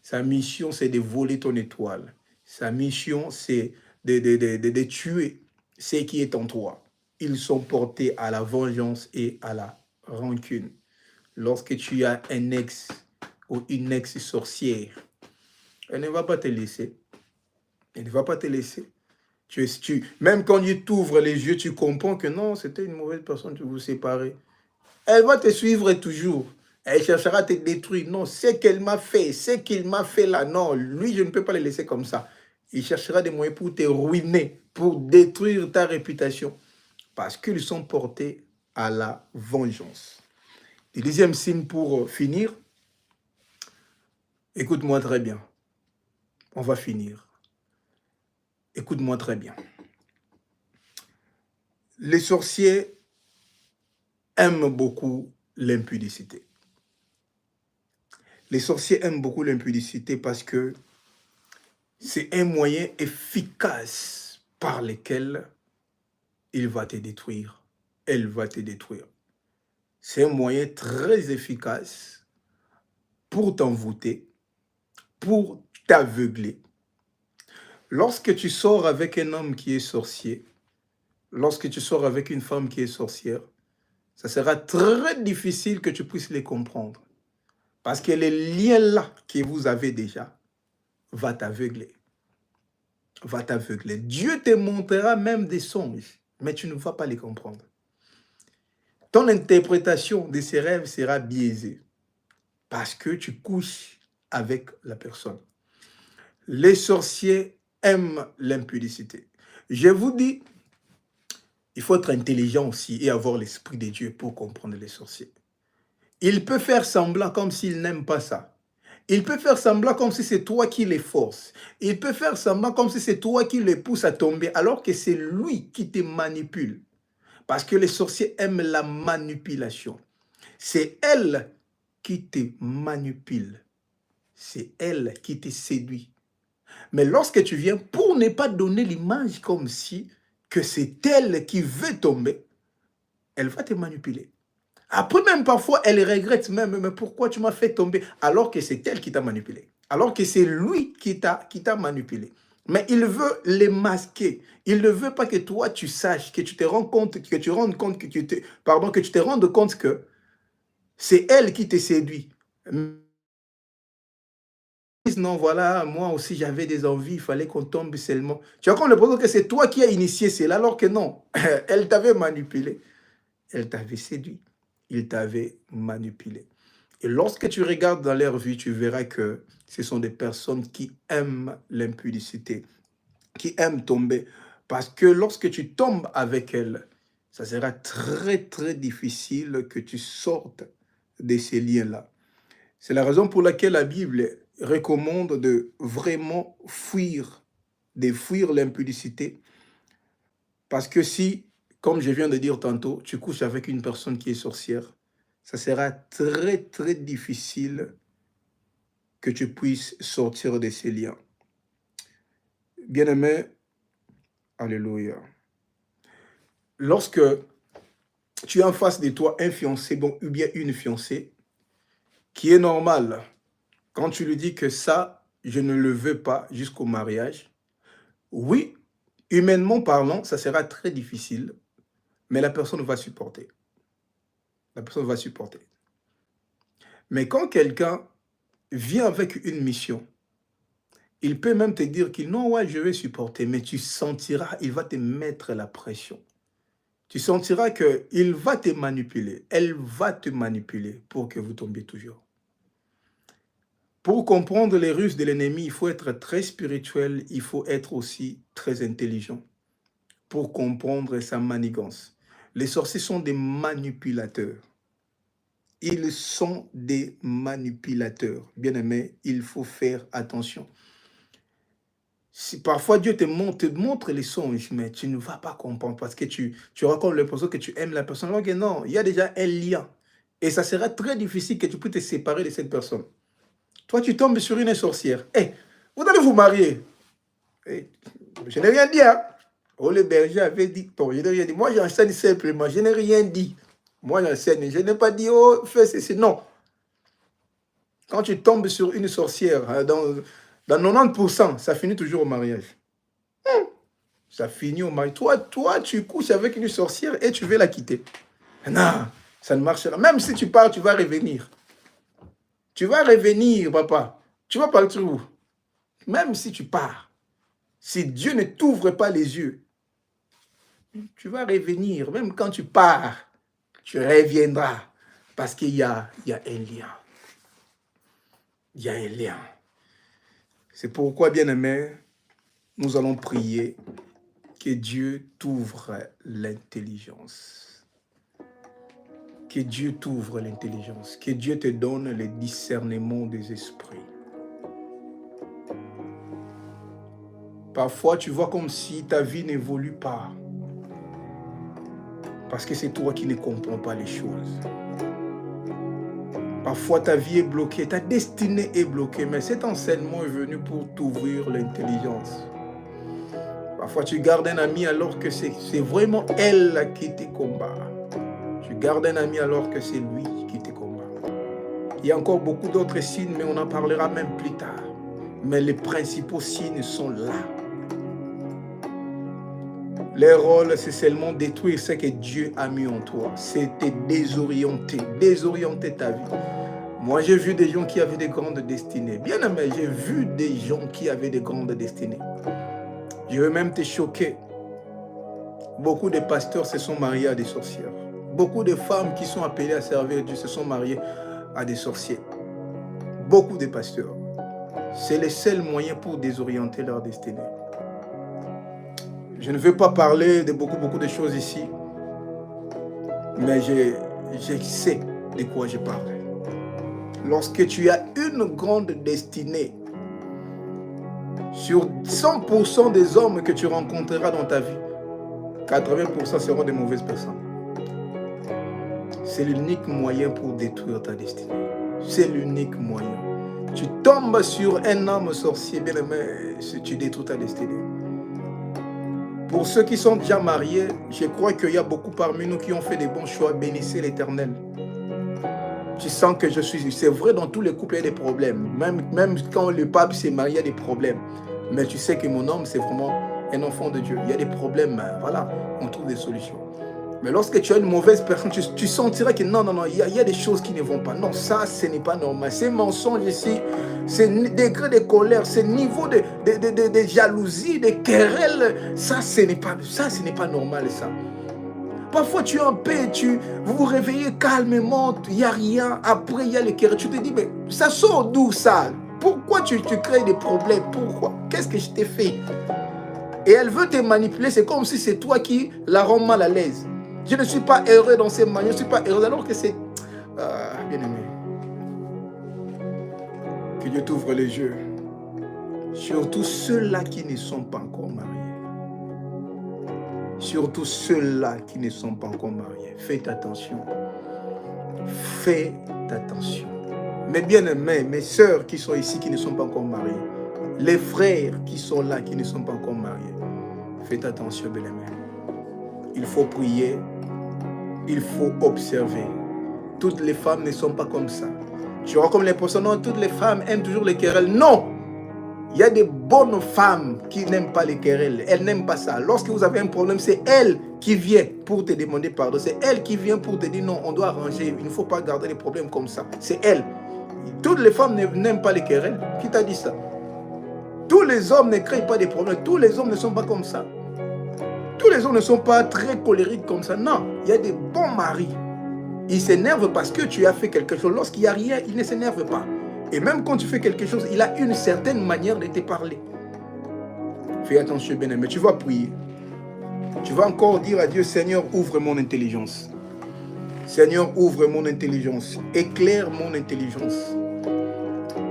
Sa mission, c'est de voler ton étoile. Sa mission, c'est de tuer ce qui est en toi. Ils sont portés à la vengeance et à la rancune. Lorsque tu as un ex ou une ex-sorcière, elle ne va pas te laisser. Elle ne va pas te laisser. Même quand tu t'ouvres les yeux, tu comprends que non, c'était une mauvaise personne, tu vous séparez. Elle va te suivre toujours. Elle cherchera à te détruire. Non, c'est qu'elle m'a fait, c'est qu'il m'a fait là. Non, lui, je ne peux pas le laisser comme ça. Il cherchera des moyens pour te ruiner, pour détruire ta réputation. Parce qu'ils sont portés à la vengeance. Le deuxième signe pour finir, écoute-moi très bien. On va finir. Écoute-moi très bien. Les sorciers aiment beaucoup l'impudicité. Les sorciers aiment beaucoup l'impudicité parce que c'est un moyen efficace par lequel il va te détruire. Elle va te détruire. C'est un moyen très efficace pour t'envoûter, pour t'aveugler. Lorsque tu sors avec un homme qui est sorcier, lorsque tu sors avec une femme qui est sorcière, ça sera très difficile que tu puisses les comprendre. Parce que les liens-là que vous avez déjà va t'aveugler. Va t'aveugler. Dieu te montrera même des songes, mais tu ne vas pas les comprendre. ton interprétation de ces rêves sera biaisée parce que tu couches avec la personne. Les sorciers aiment l'impudicité. Je vous dis, il faut être intelligent aussi et avoir l'esprit de Dieu pour comprendre les sorciers. Il peut faire semblant comme s'il n'aime pas ça. Il peut faire semblant comme si c'est toi qui les force. Il peut faire semblant comme si c'est toi qui les pousse à tomber, alors que c'est lui qui te manipule. Parce que les sorciers aiment la manipulation. C'est elle qui te manipule. C'est elle qui te séduit. Mais lorsque tu viens, pour ne pas donner l'image comme si que c'est elle qui veut tomber, elle va te manipuler. Après même, parfois, elle regrette même, mais pourquoi tu m'as fait tomber? Alors que c'est elle qui t'a manipulé. Alors que c'est lui qui t'a manipulé. Mais il veut les masquer. Il ne veut pas que toi, tu saches, que tu te rends compte, que tu rendes compte, que tu te rendes compte que c'est elle qui te séduit. Non, voilà, moi aussi j'avais des envies, il fallait qu'on tombe seulement. Tu as comme l'impression que c'est toi qui as initié cela, alors que non, elle t'avait manipulé, elle t'avait séduit, il t'avait manipulé. Et lorsque tu regardes dans leur vie, tu verras que ce sont des personnes qui aiment l'impudicité, qui aiment tomber. Parce que lorsque tu tombes avec elles, ça sera très, très difficile que tu sortes de ces liens-là. C'est la raison pour laquelle la Bible recommande de vraiment fuir l'impudicité. Parce que si, comme je viens de dire tantôt, tu couches avec une personne qui est sorcière, ça sera très, très difficile que tu puisses sortir de ces liens. Bien-aimé, alléluia. Lorsque tu as en face de toi un fiancé, bon, ou bien une fiancée, qui est normale, quand tu lui dis que ça, je ne le veux pas jusqu'au mariage, oui, humainement parlant, ça sera très difficile, mais la personne va supporter. La personne va supporter. Mais quand quelqu'un vient avec une mission, il peut même te dire qu'il non, ouais, je vais supporter, mais tu sentiras, il va te mettre la pression. Tu sentiras qu'il va te manipuler, elle va te manipuler pour que vous tombiez toujours. Pour comprendre les ruses de l'ennemi, il faut être très spirituel, il faut être aussi très intelligent pour comprendre sa manigance. Les sorciers sont des manipulateurs. Ils sont des manipulateurs. Bien-aimé, il faut faire attention. Si parfois Dieu te montre les songes, mais tu ne vas pas comprendre parce que tu auras comme l'impression que tu aimes la personne. Alors que non, il y a déjà un lien. Et ça sera très difficile que tu puisses te séparer de cette personne. Toi, tu tombes sur une sorcière. Eh, vous allez vous marier. Eh, je n'ai rien dit. Hein? Oh, le berger avait dit. Bon, je n'ai rien dit. Moi, j'enseigne simplement. Je n'ai rien dit. Moi, j'enseigne. Je n'ai pas dit, oh, fais ceci. Non. Quand tu tombes sur une sorcière, dans 90%, ça finit toujours au mariage. Ça finit au mariage. Toi, tu couches avec une sorcière et tu veux la quitter. Non, ça ne marchera. Même si tu pars, tu vas revenir. Tu vas revenir, papa. Tu vas partir où? Même si tu pars. Si Dieu ne t'ouvre pas les yeux, tu vas revenir. Même quand tu pars, tu reviendras. Parce qu'il y a un lien. Il y a un lien. C'est pourquoi, bien-aimé, nous allons prier que Dieu t'ouvre l'intelligence. Que Dieu t'ouvre l'intelligence. Que Dieu te donne le discernement des esprits. Parfois, tu vois comme si ta vie n'évolue pas. Parce que c'est toi qui ne comprends pas les choses. Parfois, ta vie est bloquée, ta destinée est bloquée, mais cet enseignement est venu pour t'ouvrir l'intelligence. Parfois, tu gardes un ami alors que c'est vraiment elle qui te combat. Tu gardes un ami alors que c'est lui qui te combat. Il y a encore beaucoup d'autres signes, mais on en parlera même plus tard. Mais les principaux signes sont là. Le rôle, c'est seulement détruire ce que Dieu a mis en toi. C'est te désorienter ta vie. Moi, j'ai vu des gens qui avaient des grandes destinées. Bien aimé, j'ai vu des gens qui avaient des grandes destinées. Je veux même te choquer. Beaucoup de pasteurs se sont mariés à des sorcières. Beaucoup de femmes qui sont appelées à servir Dieu se sont mariées à des sorciers. Beaucoup de pasteurs. C'est le seul moyen pour désorienter leur destinée. Je ne veux pas parler de beaucoup de choses ici, mais je sais de quoi je parle. Lorsque tu as une grande destinée, sur 100% des hommes que tu rencontreras dans ta vie, 80% seront de mauvaises personnes. C'est l'unique moyen pour détruire ta destinée. C'est l'unique moyen. Tu tombes sur un homme sorcier, bien aimé, tu détruis ta destinée. Pour ceux qui sont déjà mariés, je crois qu'il y a beaucoup parmi nous qui ont fait des bons choix. Bénissez l'Éternel. Tu sens que je suis... C'est vrai, dans tous les couples, il y a des problèmes. Même quand le pape s'est marié, il y a des problèmes. Mais tu sais que mon homme, c'est vraiment un enfant de Dieu. Il y a des problèmes, voilà, on trouve des solutions. Mais lorsque tu as une mauvaise personne, tu sentiras que non, il y a des choses qui ne vont pas. Non, ça, ce n'est pas normal. Ces mensonges ici, ces degrés de colère, ces niveaux de jalousie, de querelles, ça, ce n'est pas normal, ça. Parfois, tu es en paix, vous vous réveillez calmement, il n'y a rien. Après, il y a les querelles. Tu te dis, mais ça sort d'où ça? Pourquoi tu crées des problèmes? Pourquoi? Qu'est-ce que je t'ai fait? Et elle veut te manipuler. C'est comme si c'est toi qui la rends mal à l'aise. Je ne suis pas heureux dans ces manières. Je ne suis pas heureux alors que c'est... bien aimé. Que Dieu t'ouvre les yeux. Surtout ceux-là qui ne sont pas encore mariés. Surtout ceux-là qui ne sont pas encore mariés. Faites attention. Faites attention. Mes bien-aimés, mes sœurs qui sont ici, qui ne sont pas encore mariés. Les frères qui sont là, qui ne sont pas encore mariés. Faites attention, bien-aimés. Il faut prier. Il faut observer. Toutes les femmes ne sont pas comme ça. Tu vois comme les personnes, non, toutes les femmes aiment toujours les querelles. Non! Il y a des bonnes femmes qui n'aiment pas les querelles. Elles n'aiment pas ça. Lorsque vous avez un problème, c'est elle qui vient pour te demander pardon. C'est elle qui vient pour te dire non, on doit arranger. Il ne faut pas garder les problèmes comme ça. C'est elle. Toutes les femmes n'aiment pas les querelles. Qui t'a dit ça? Tous les hommes ne créent pas des problèmes. Tous les hommes ne sont pas comme ça. Tous les hommes ne sont pas très colériques comme ça. Non, il y a des bons maris. Ils s'énervent parce que tu as fait quelque chose. Lorsqu'il n'y a rien, ils ne s'énervent pas. Et même quand tu fais quelque chose, il a une certaine manière de te parler. Fais attention, bien-aimé. Tu vas prier. Tu vas encore dire à Dieu, Seigneur, ouvre mon intelligence. Seigneur, ouvre mon intelligence. Éclaire mon intelligence.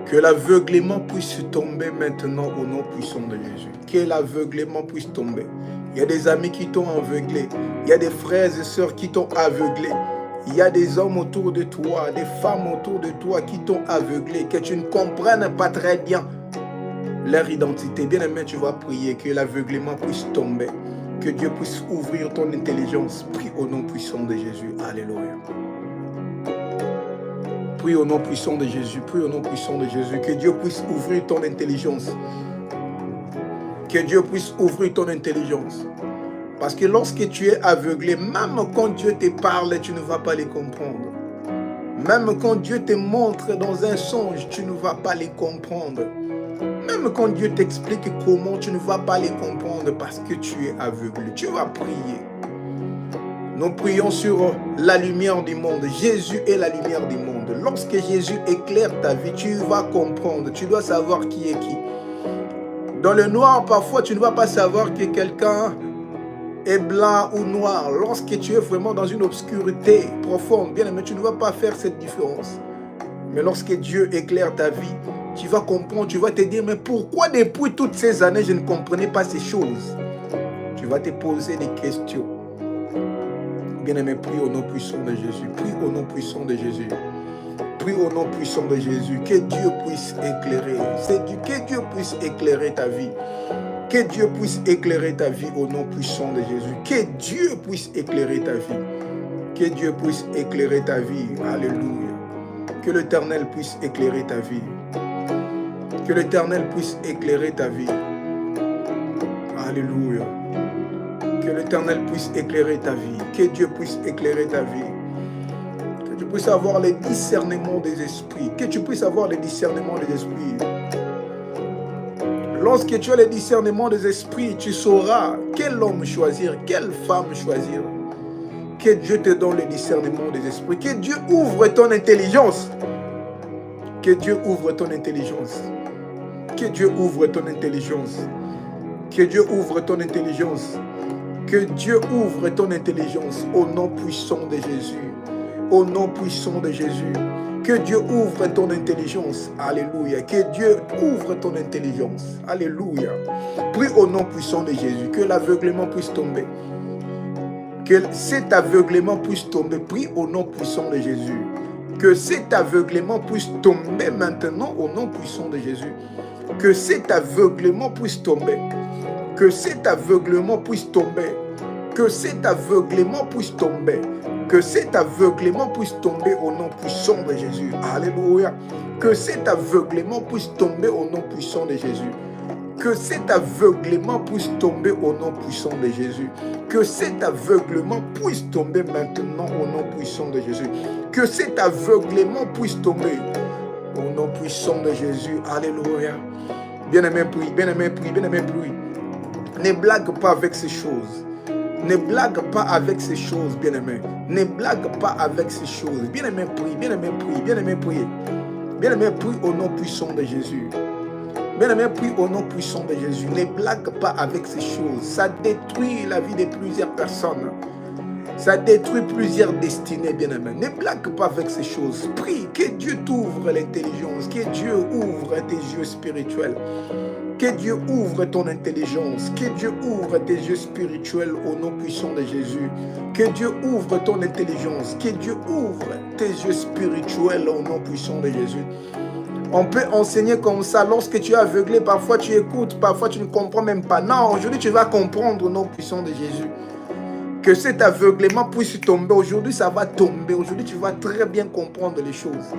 Que l'aveuglement puisse tomber maintenant au nom puissant de Jésus. Que l'aveuglement puisse tomber. Il y a des amis qui t'ont aveuglé. Il y a des frères et sœurs qui t'ont aveuglé. Il y a des hommes autour de toi, des femmes autour de toi qui t'ont aveuglé, que tu ne comprennes pas très bien leur identité. Bien aimé, tu vas prier que l'aveuglement puisse tomber. Que Dieu puisse ouvrir ton intelligence. Prie au nom puissant de Jésus. Alléluia. Prie au nom puissant de Jésus. Prie au nom puissant de Jésus. Que Dieu puisse ouvrir ton intelligence. Que Dieu puisse ouvrir ton intelligence. Parce que lorsque tu es aveuglé, même quand Dieu te parle, tu ne vas pas les comprendre. Même quand Dieu te montre dans un songe, tu ne vas pas les comprendre. Même quand Dieu t'explique comment, tu ne vas pas les comprendre parce que tu es aveuglé. Tu vas prier. Nous prions sur la lumière du monde. Jésus est la lumière du monde. Lorsque Jésus éclaire ta vie, tu vas comprendre. Tu dois savoir qui est qui. Dans le noir, parfois, tu ne vas pas savoir que quelqu'un est blanc ou noir. Lorsque tu es vraiment dans une obscurité profonde, bien aimé, tu ne vas pas faire cette différence. Mais lorsque Dieu éclaire ta vie, tu vas comprendre, tu vas te dire, mais pourquoi depuis toutes ces années, je ne comprenais pas ces choses? Tu vas te poser des questions. Bien aimé, prie au nom puissant de Jésus. Prie au nom puissant de Jésus. Prie au nom puissant de Jésus. Que Dieu puisse éclairer. Que Dieu puisse éclairer ta vie. Que Dieu puisse éclairer ta vie au nom puissant de Jésus. Que Dieu puisse éclairer ta vie. Que Dieu puisse éclairer ta vie. Alléluia. Que l'Éternel puisse éclairer ta vie. Que l'Éternel puisse éclairer ta vie. Alléluia. Que l'Éternel puisse éclairer ta vie. Que Dieu puisse éclairer ta vie. Que tu puisses avoir le discernement des esprits. Que tu puisses avoir le discernement des esprits. Lorsque tu as le discernement des esprits, tu sauras quel homme choisir, quelle femme choisir. Que Dieu te donne le discernement des esprits. Que Dieu ouvre ton intelligence. Que Dieu ouvre ton intelligence. Que Dieu ouvre ton intelligence. Que Dieu ouvre ton intelligence. Que Dieu ouvre ton intelligence au nom puissant de Jésus. Au nom puissant de Jésus. Que Dieu ouvre ton intelligence. Alléluia. Que Dieu ouvre ton intelligence. Alléluia. Prie au nom puissant de Jésus. Que l'aveuglement puisse tomber. Que cet aveuglement puisse tomber. Prie au nom puissant de Jésus. Que cet aveuglement puisse tomber maintenant au nom puissant de Jésus. Que cet aveuglement puisse tomber. Que cet aveuglement puisse tomber. Que cet aveuglement puisse tomber. Que cet aveuglement puisse tomber au nom puissant de Jésus. Alléluia. Que cet aveuglement puisse tomber au nom puissant de Jésus. Que cet aveuglement puisse tomber au nom puissant de Jésus. Que cet aveuglement puisse tomber maintenant au nom puissant de Jésus. Que cet aveuglement puisse tomber au nom puissant de Jésus. Alléluia. Bien-aimé, prie. Bien-aimé, prie. Bien-aimé, prie. Ne blague pas avec ces choses. Ne blague pas avec ces choses, bien-aimé. Ne blague pas avec ces choses. Bien-aimé, prie. Bien-aimé, prie. Bien-aimé, prie. Bien-aimé, prie au nom puissant de Jésus. Bien-aimé, prie au nom puissant de Jésus. Ne blague pas avec ces choses. Ça détruit la vie de plusieurs personnes. Ça détruit plusieurs destinées, bien-aimé. Ne blague pas avec ces choses. Prie que Dieu t'ouvre l'intelligence. Que Dieu ouvre tes yeux spirituels. Que Dieu ouvre ton intelligence. Que Dieu ouvre tes yeux spirituels au nom puissant de Jésus. Que Dieu ouvre ton intelligence. Que Dieu ouvre tes yeux spirituels au nom puissant de Jésus. On peut enseigner comme ça. Lorsque tu es aveuglé, parfois tu écoutes, parfois tu ne comprends même pas. Non, aujourd'hui tu vas comprendre au nom puissant de Jésus. Que cet aveuglement puisse tomber. Aujourd'hui ça va tomber. Aujourd'hui tu vas très bien comprendre les choses.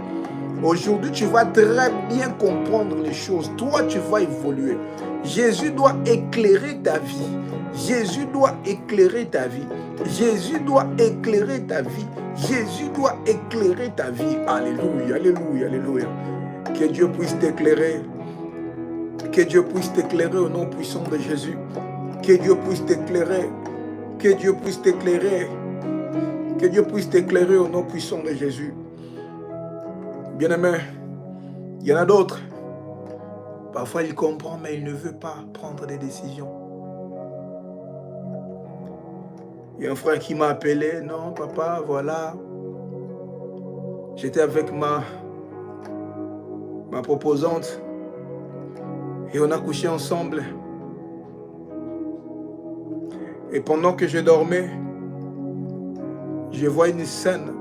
Aujourd'hui, tu vas très bien comprendre les choses. Toi, tu vas évoluer. Jésus doit éclairer ta vie. Jésus doit éclairer ta vie. Jésus doit éclairer ta vie. Jésus doit éclairer ta vie. Alléluia, alléluia, alléluia. Que Dieu puisse t'éclairer. Que Dieu puisse t'éclairer au nom puissant de Jésus. Que Dieu puisse t'éclairer. Que Dieu puisse t'éclairer. Que Dieu puisse t'éclairer au nom puissant de Jésus. Bien-aimé, il y en a d'autres. Parfois, il comprend, mais il ne veut pas prendre des décisions. Il y a un frère qui m'a appelé. Non, papa, voilà. J'étais avec ma proposante. Et on a couché ensemble. Et pendant que je dormais, je vois une scène.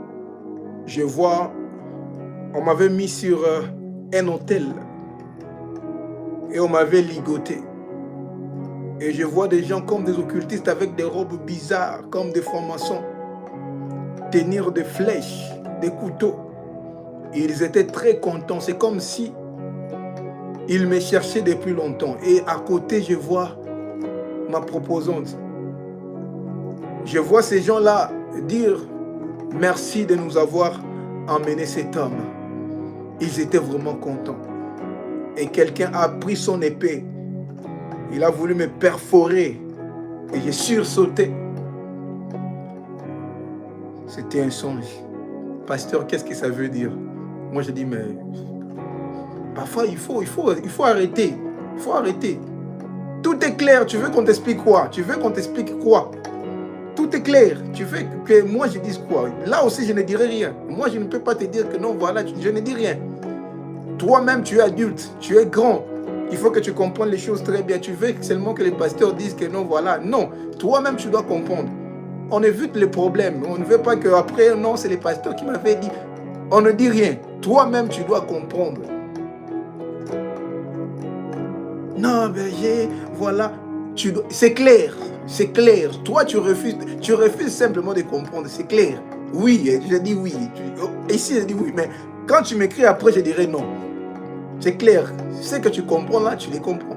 Je vois... On m'avait mis sur un hôtel et on m'avait ligoté. Et je vois des gens comme des occultistes avec des robes bizarres, comme des francs-maçons, tenir des flèches, des couteaux. Et ils étaient très contents. C'est comme si ils me cherchaient depuis longtemps. Et à côté, je vois ma proposante. Je vois ces gens-là dire merci de nous avoir emmené cet homme. Ils étaient vraiment contents. Et quelqu'un a pris son épée. Il a voulu me perforer. Et j'ai sursauté. C'était un songe. Pasteur, qu'est-ce que ça veut dire? Moi, je dis, mais... Parfois, il faut arrêter. Il faut arrêter. Tout est clair. Tu veux qu'on t'explique quoi? Tu veux qu'on t'explique quoi? Tout est clair. Tu veux que moi, je dise quoi? Là aussi, je ne dirai rien. Moi, je ne peux pas te dire que non, voilà, je ne dis rien. Toi-même, tu es adulte, tu es grand. Il faut que tu comprennes les choses très bien. Tu veux seulement que les pasteurs disent que non, voilà. Non, toi-même, tu dois comprendre. On évite les problèmes. On ne veut pas qu'après, non, c'est les pasteurs qui m'avaient dit. On ne dit rien. Toi-même, tu dois comprendre. Non, mais voilà. C'est clair. C'est clair. Toi, tu refuses simplement de comprendre. C'est clair. Oui, je dis oui. Ici, je dis oui. Mais quand tu m'écris après, je dirai non. C'est clair. Ce que tu comprends là, tu les comprends.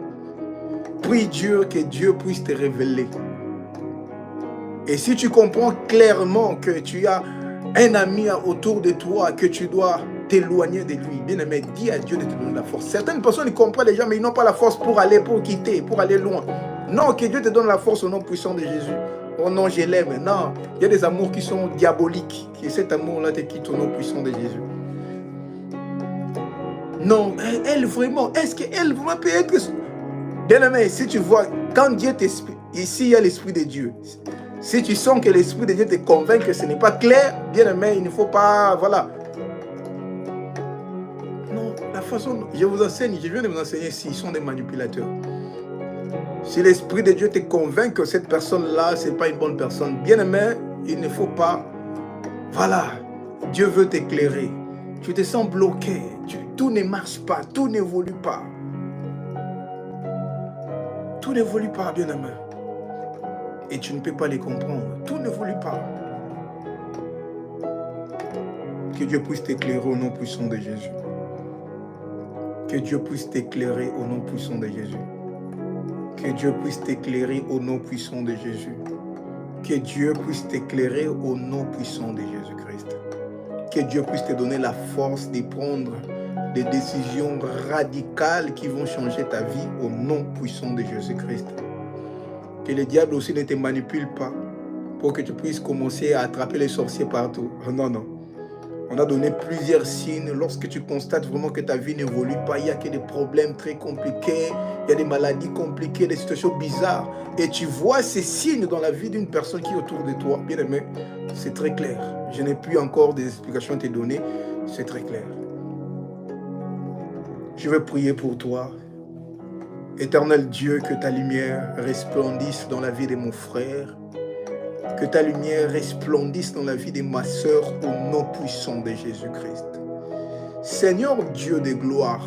Prie Dieu que Dieu puisse te révéler. Et si tu comprends clairement que tu as un ami autour de toi, que tu dois t'éloigner de lui, bien aimé, dis à Dieu de te donner la force. Certaines personnes, ils comprennent déjà, mais ils n'ont pas la force pour aller, pour quitter, pour aller loin. Non, que Dieu te donne la force au nom puissant de Jésus. Oh non, je l'aime. Non, il y a des amours qui sont diaboliques. Et cet amour-là te quitte au nom puissant de Jésus. Non, elle vraiment, est-ce qu'elle vraiment peut être... Bien-aimé, si tu vois, quand Dieu t'explique, ici il y a l'Esprit de Dieu. Si tu sens que l'Esprit de Dieu te convainc que ce n'est pas clair, bien-aimé, il ne faut pas, voilà. Non, la façon, je vous enseigne, je viens de vous enseigner s'ils sont des manipulateurs. Si l'Esprit de Dieu te convainc que cette personne-là, ce n'est pas une bonne personne, bien-aimé, il ne faut pas, voilà, Dieu veut t'éclairer. Tu te sens bloqué, tout ne marche pas, tout n'évolue pas. Tout n'évolue pas, bien-aimé. Et tu ne peux pas les comprendre. Tout n'évolue pas. Que Dieu puisse t'éclairer au nom puissant de Jésus. Que Dieu puisse t'éclairer au nom puissant de Jésus. Que Dieu puisse t'éclairer au nom puissant de Jésus. Que Dieu puisse t'éclairer au nom puissant de Jésus-Christ. Que Dieu puisse te donner la force de prendre des décisions radicales qui vont changer ta vie au nom puissant de Jésus-Christ. Que le diable aussi ne te manipule pas pour que tu puisses commencer à attraper les sorciers partout. Non, non. On a donné plusieurs signes. Lorsque tu constates vraiment que ta vie n'évolue pas, il y a que des problèmes très compliqués, il y a des maladies compliquées, des situations bizarres. Et tu vois ces signes dans la vie d'une personne qui est autour de toi. Bien aimé, c'est très clair. Je n'ai plus encore des explications à te donner. C'est très clair. Je vais prier pour toi. Éternel Dieu, que ta lumière resplendisse dans la vie de mon frère. Que ta lumière resplendisse dans la vie de ma sœur au nom puissant de Jésus-Christ. Seigneur Dieu de gloire,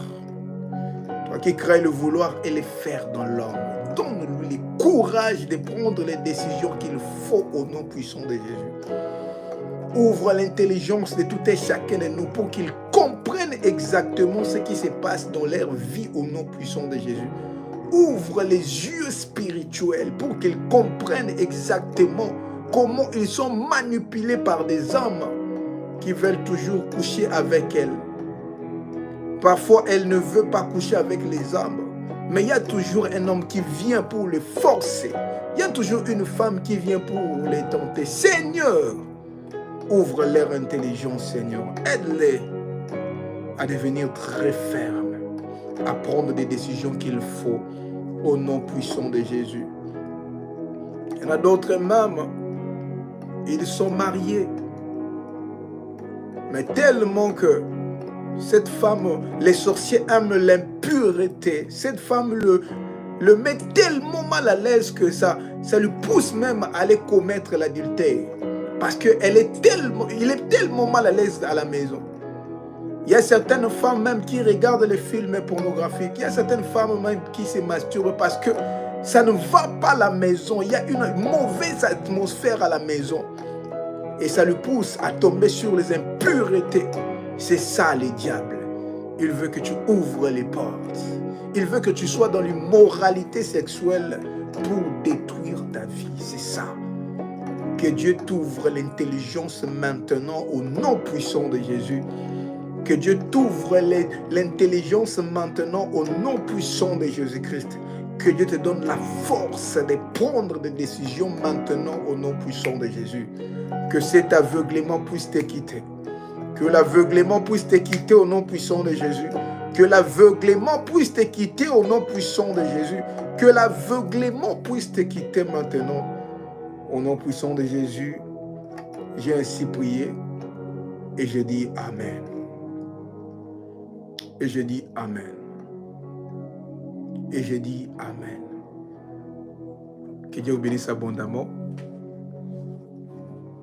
toi qui crées le vouloir et le faire dans l'homme, donne-lui le courage de prendre les décisions qu'il faut au nom puissant de Jésus. Ouvre l'intelligence de tout et chacun de nous pour qu'ils comprennent exactement ce qui se passe dans leur vie au nom puissant de Jésus. Ouvre les yeux spirituels pour qu'ils comprennent exactement comment ils sont manipulés par des hommes qui veulent toujours coucher avec elles. Parfois, elle ne veut pas coucher avec les hommes, mais il y a toujours un homme qui vient pour les forcer. Il y a toujours une femme qui vient pour les tenter. Seigneur, ouvre leur intelligence, Seigneur. Aide-les à devenir très fermes, à prendre des décisions qu'il faut au nom puissant de Jésus. Il y en a d'autres même, ils sont mariés, mais tellement que cette femme, les sorciers aiment l'impureté. Cette femme le met tellement mal à l'aise que ça lui pousse même à aller commettre l'adultère. Parce qu'il est tellement mal à l'aise à la maison. Il y a certaines femmes même qui regardent les films pornographiques. Il y a certaines femmes même qui se masturbent parce que ça ne va pas à la maison. Il y a une mauvaise atmosphère à la maison. Et ça lui pousse à tomber sur les impuretés. C'est ça le diable. Il veut que tu ouvres les portes. Il veut que tu sois dans l'immoralité sexuelle pour détruire ta vie. C'est ça. Que Dieu t'ouvre l'intelligence maintenant au nom puissant de Jésus. Que Dieu t'ouvre l'intelligence maintenant au nom puissant de Jésus-Christ. Que Dieu te donne la force de prendre des décisions maintenant au nom puissant de Jésus. Que cet aveuglement puisse te quitter. Que l'aveuglement puisse te quitter au nom puissant de Jésus. Que l'aveuglement puisse te quitter au nom puissant de Jésus. Que l'aveuglement puisse te quitter maintenant. Au nom puissant de Jésus, j'ai ainsi prié et je dis Amen. Et je dis Amen. Et je dis Amen. Que Dieu vous bénisse abondamment.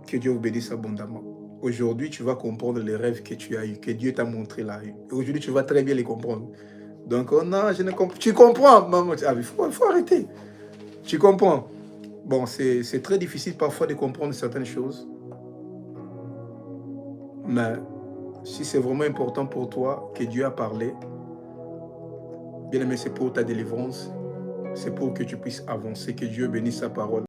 Que Dieu vous bénisse abondamment. Aujourd'hui, tu vas comprendre les rêves que tu as eus, que Dieu t'a montré là. Aujourd'hui, tu vas très bien les comprendre. Donc, oh non, je ne comprends pas. Tu comprends, maman. Ah, il faut arrêter. Tu comprends. Bon, c'est très difficile parfois de comprendre certaines choses. Mais si c'est vraiment important pour toi que Dieu a parlé, bien aimé, c'est pour ta délivrance. C'est pour que tu puisses avancer. Que Dieu bénisse sa parole.